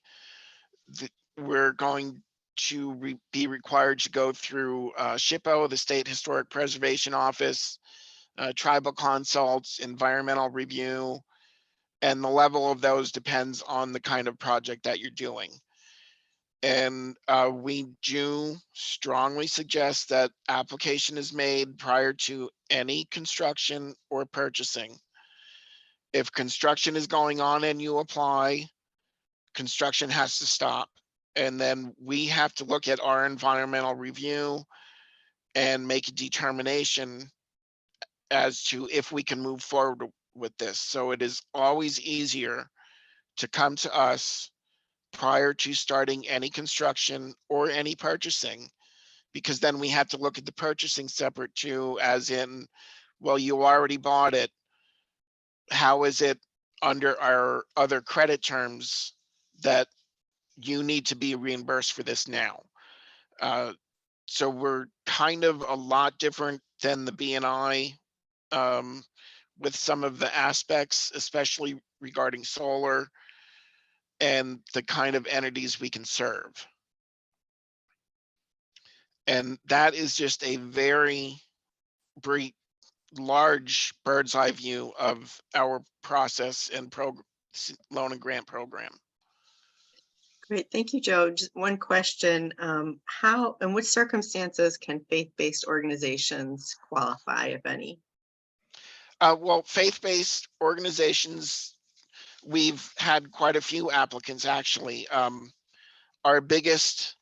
we're going to be required to go through SHPO, the State Historic Preservation Office, tribal consults, environmental review, and the level of those depends on the kind of project that you're doing. And we do strongly suggest that application is made prior to any construction or purchasing. If construction is going on and you apply, construction has to stop. And then we have to look at our environmental review and make a determination as to if we can move forward with this. So it is always easier to come to us prior to starting any construction or any purchasing, because then we have to look at the purchasing separate too, as in, well, you already bought it. How is it under our other credit terms that you need to be reimbursed for this now? So we're kind of a lot different than the BNI with some of the aspects, especially regarding solar and the kind of entities we can serve. And that is just a very brief, large bird's eye view of our process and loan and grant program. Great, thank you, Joe. Just one question. How and which circumstances can faith-based organizations qualify, if any? Well, faith-based organizations, we've had quite a few applicants actually. Our biggest,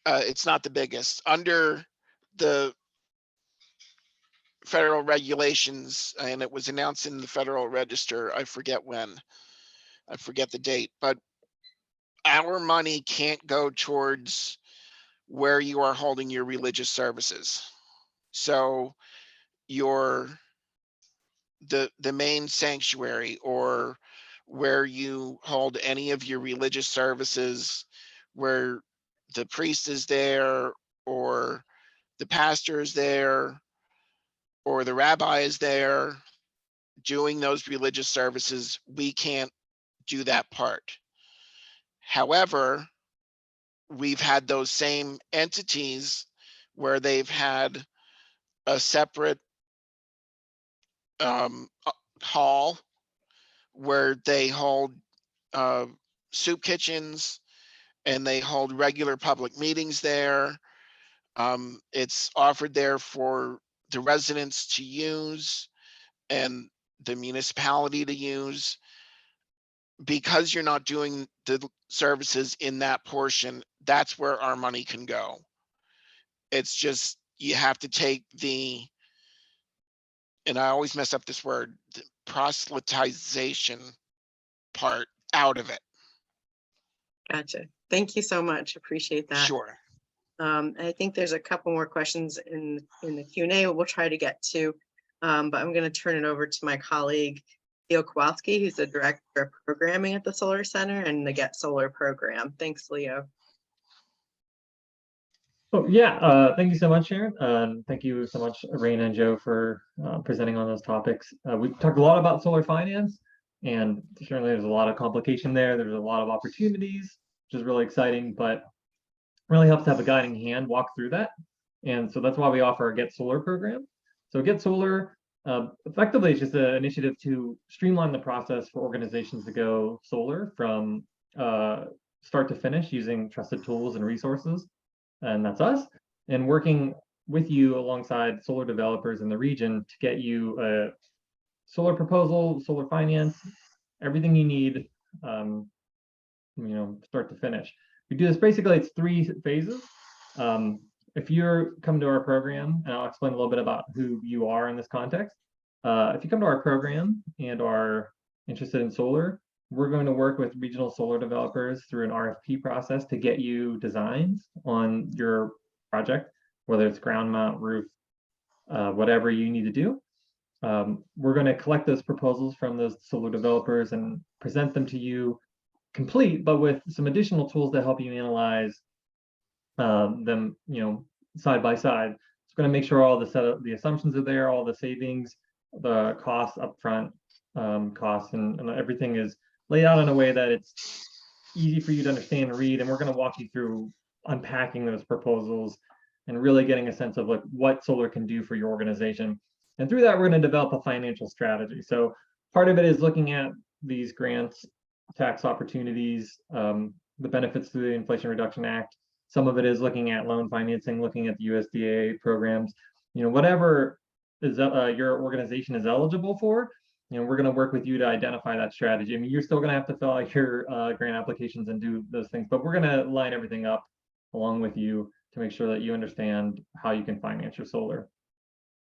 it's not the biggest, under the federal regulations, and it was announced in the Federal Register, I forget when, I forget the date, but our money can't go towards where you are holding your religious services. So the main sanctuary, or where you hold any of your religious services, where the priest is there, or the pastor is there, or the rabbi is there doing those religious services, we can't do that part. However, we've had those same entities where they've had a separate hall where they hold soup kitchens and they hold regular public meetings there. It's offered there for the residents to use and the municipality to use. Because you're not doing the services in that portion, that's where our money can go. It's just, you have to take the, and I always mess up this word, the proselytization part out of it. Gotcha. Thank you so much. Appreciate that. Sure. I think there's a couple more questions in the Q&A we'll try to get to, but I'm going to turn it over to my colleague, Leo Kowalski, who's the Director of Programming at the Solar Center and the Get Solar program. Thanks, Leo. Oh, yeah. Thank you so much, Sharon. Thank you so much, Raina and Joe, for presenting on those topics. We talked a lot about solar finance, and certainly there's a lot of complication there. There's a lot of opportunities, which is really exciting, but really helps to have a guiding hand walk through that. And so that's why we offer our Get Solar program. So Get Solar effectively is just an initiative to streamline the process for organizations to go solar from start to finish using trusted tools and resources. And that's us. And working with you alongside solar developers in the region to get you a solar proposal, solar finance, everything you need, start to finish. We do this basically, it's 3 phases. If you're come to our program, and I'll explain a little bit about who you are in this context. If you come to our program and are interested in solar, we're going to work with regional solar developers through an RFP process to get you designs on your project, whether it's ground mount, roof, whatever you need to do. We're going to collect those proposals from those solar developers and present them to you, complete, but with some additional tools to help you analyze them, side by side. It's going to make sure all the assumptions are there, all the savings, the costs upfront, costs, and everything is laid out in a way that it's easy for you to understand and read. And we're going to walk you through unpacking those proposals and really getting a sense of like what solar can do for your organization. And through that, we're going to develop a financial strategy. So part of it is looking at these grants, tax opportunities, the benefits through the Inflation Reduction Act. Some of it is looking at loan financing, looking at the USDA programs, whatever is your organization is eligible for. We're going to work with you to identify that strategy. I mean, you're still going to have to fill out your grant applications and do those things, but we're going to line everything up along with you to make sure that you understand how you can finance your solar.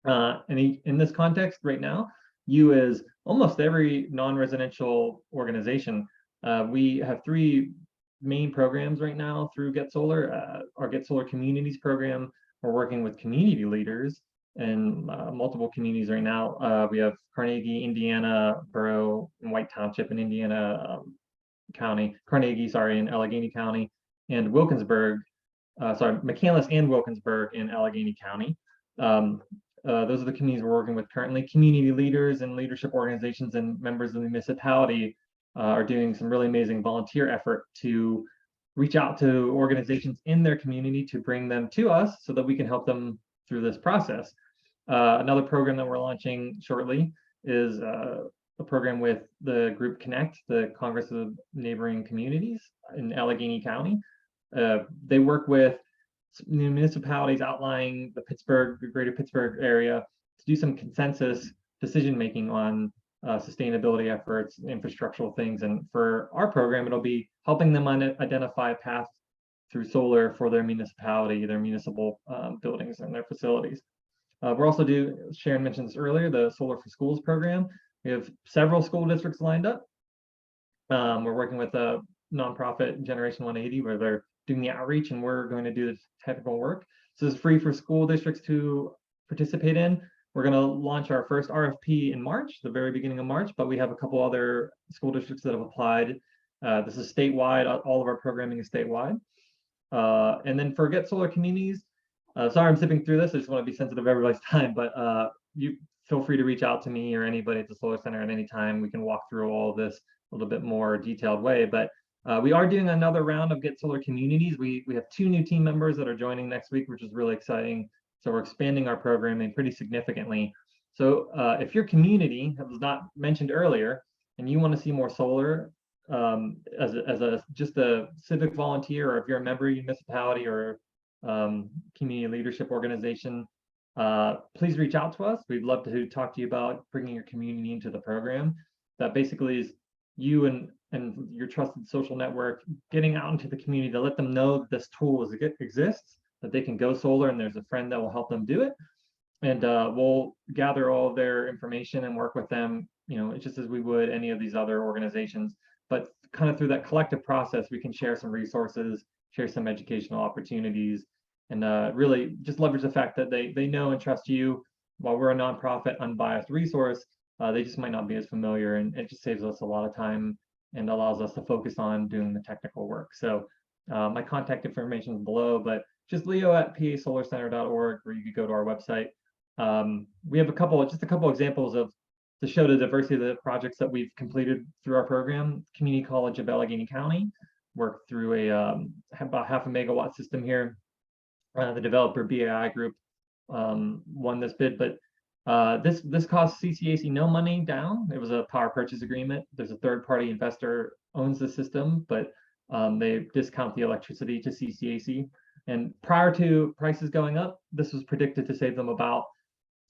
And in this context right now, you as almost every non-residential organization, we have 3 main programs right now through Get Solar. Our Get Solar Communities program, we're working with community leaders in multiple communities right now. We have Carnegie, Indiana Borough, and White Township in Indiana County, Carnegie, sorry, in Allegheny County, and Wilkinsburg, McCandless and Wilkinsburg in Allegheny County. Those are the communities we're working with currently. Community leaders and leadership organizations and members of the municipality are doing some really amazing volunteer effort to reach out to organizations in their community to bring them to us so that we can help them through this process. Another program that we're launching shortly is a program with the group Connect, the Congress of Neighboring Communities in Allegheny County. They work with municipalities outlying the greater Pittsburgh area to do some consensus decision making on sustainability efforts, infrastructural things. And for our program, it'll be helping them identify a path through solar for their municipality, their municipal buildings and their facilities. We're also Sharon mentioned this earlier, the Solar for Schools program. We have several school districts lined up. We're working with a nonprofit, Generation 180, where they're doing the outreach and we're going to do the technical work. So it's free for school districts to participate in. We're going to launch our first RFP in March, the very beginning of March, but we have a couple other school districts that have applied. This is statewide. All of our programming is statewide. And then for Get Solar Communities, sorry I'm zipping through this. I just want to be sensitive of everybody's time, but you feel free to reach out to me or anybody at the Solar Center at any time. We can walk through all of this a little bit more detailed way, but we are doing another round of Get Solar Communities. We have 2 new team members that are joining next week, which is really exciting. So we're expanding our programming pretty significantly. So if your community, that was not mentioned earlier, and you want to see more solar as just a civic volunteer, or if you're a member of your municipality or community leadership organization, please reach out to us. We'd love to talk to you about bringing your community into the program. That basically is you and your trusted social network getting out into the community to let them know that this tool exists, that they can go solar and there's a friend that will help them do it. And we'll gather all of their information and work with them, just as we would any of these other organizations. But kind of through that collective process, we can share some resources, share some educational opportunities, and really just leverage the fact that they know and trust you. While we're a nonprofit, unbiased resource, they just might not be as familiar, and it just saves us a lot of time and allows us to focus on doing the technical work. So my contact information is below, but just leo@pasolarcenter.org, where you could go to our website. We have just a couple examples to show the diversity of the projects that we've completed through our program. Community College of Allegheny County worked through about 0.5 megawatt system here. The developer BAI Group won this bid, but this cost CCAC no money down. It was a power purchase agreement. There's a third-party investor owns the system, but they discount the electricity to CCAC. And prior to prices going up, this was predicted to save them about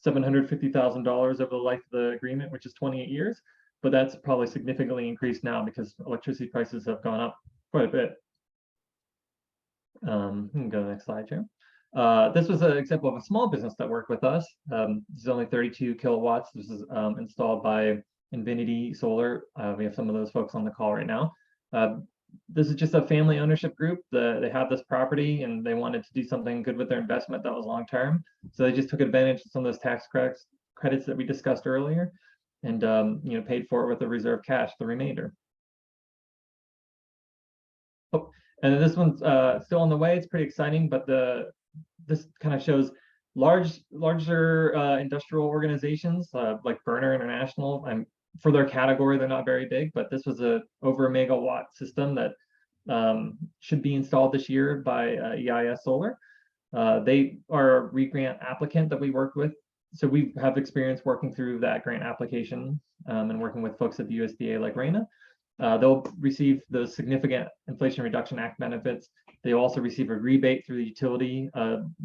$750,000 over the life of the agreement, which is 28 years. But that's probably significantly increased now because electricity prices have gone up quite a bit. We can go to the next slide, Joe. This was an example of a small business that worked with us. This is only 32 kilowatts. This is installed by Infinity Solar. We have some of those folks on the call right now. This is just a family ownership group. They have this property and they wanted to do something good with their investment that was long term. So they just took advantage of some of those tax credits that we discussed earlier, and paid for it with the reserve cash, the remainder. Oh, and then this one's still on the way. It's pretty exciting, but this kind of shows larger industrial organizations like Burner International, and for their category, they're not very big, but this was over a megawatt system that should be installed this year by EIS Solar. They are a re-grant applicant that we worked with. So we have experience working through that grant application and working with folks at the USDA like Raina. They'll receive the significant Inflation Reduction Act benefits. They also receive a rebate through the utility.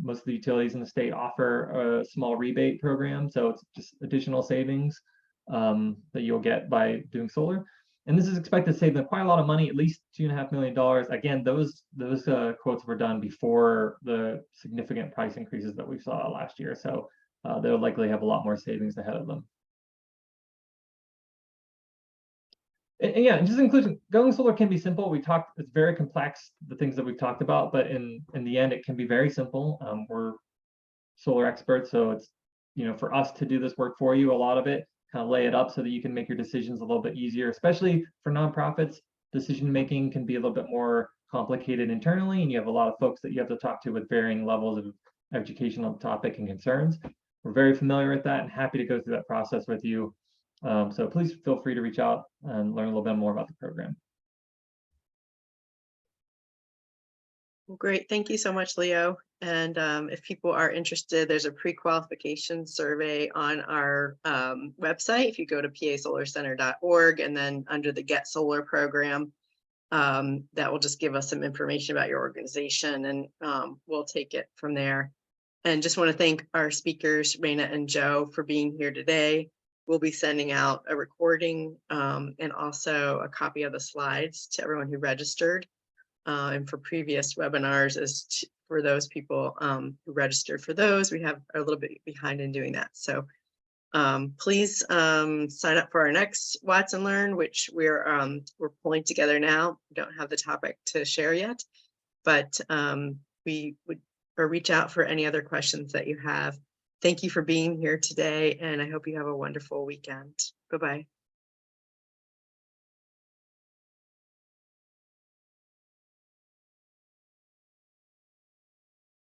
Most of the utilities in the state offer a small rebate program. So it's just additional savings that you'll get by doing solar. And this is expected to save them quite a lot of money, at least $2.5 million. Again, those quotes were done before the significant price increases that we saw last year. So they'll likely have a lot more savings ahead of them. And yeah, just inclusion, going solar can be simple. It's very complex, the things that we've talked about, but in the end, it can be very simple. We're solar experts, so it's, for us to do this work for you, a lot of it, kind of lay it up so that you can make your decisions a little bit easier, especially for nonprofits. Decision making can be a little bit more complicated internally, and you have a lot of folks that you have to talk to with varying levels of education on the topic and concerns. We're very familiar with that and happy to go through that process with you. So please feel free to reach out and learn a little bit more about the program. Great. Thank you so much, Leo. And if people are interested, there's a pre-qualification survey on our website. If you go to pasolarcenter.org and then under the Get Solar program, that will just give us some information about your organization, and we'll take it from there. And just want to thank our speakers, Raina and Joe, for being here today. We'll be sending out a recording and also a copy of the slides to everyone who registered. And for previous webinars, for those people who registered for those, we have a little bit behind in doing that. So please sign up for our next Watts and Learn, which we're pulling together now. We don't have the topic to share yet, but we would reach out for any other questions that you have. Thank you for being here today, and I hope you have a wonderful weekend. Bye-bye.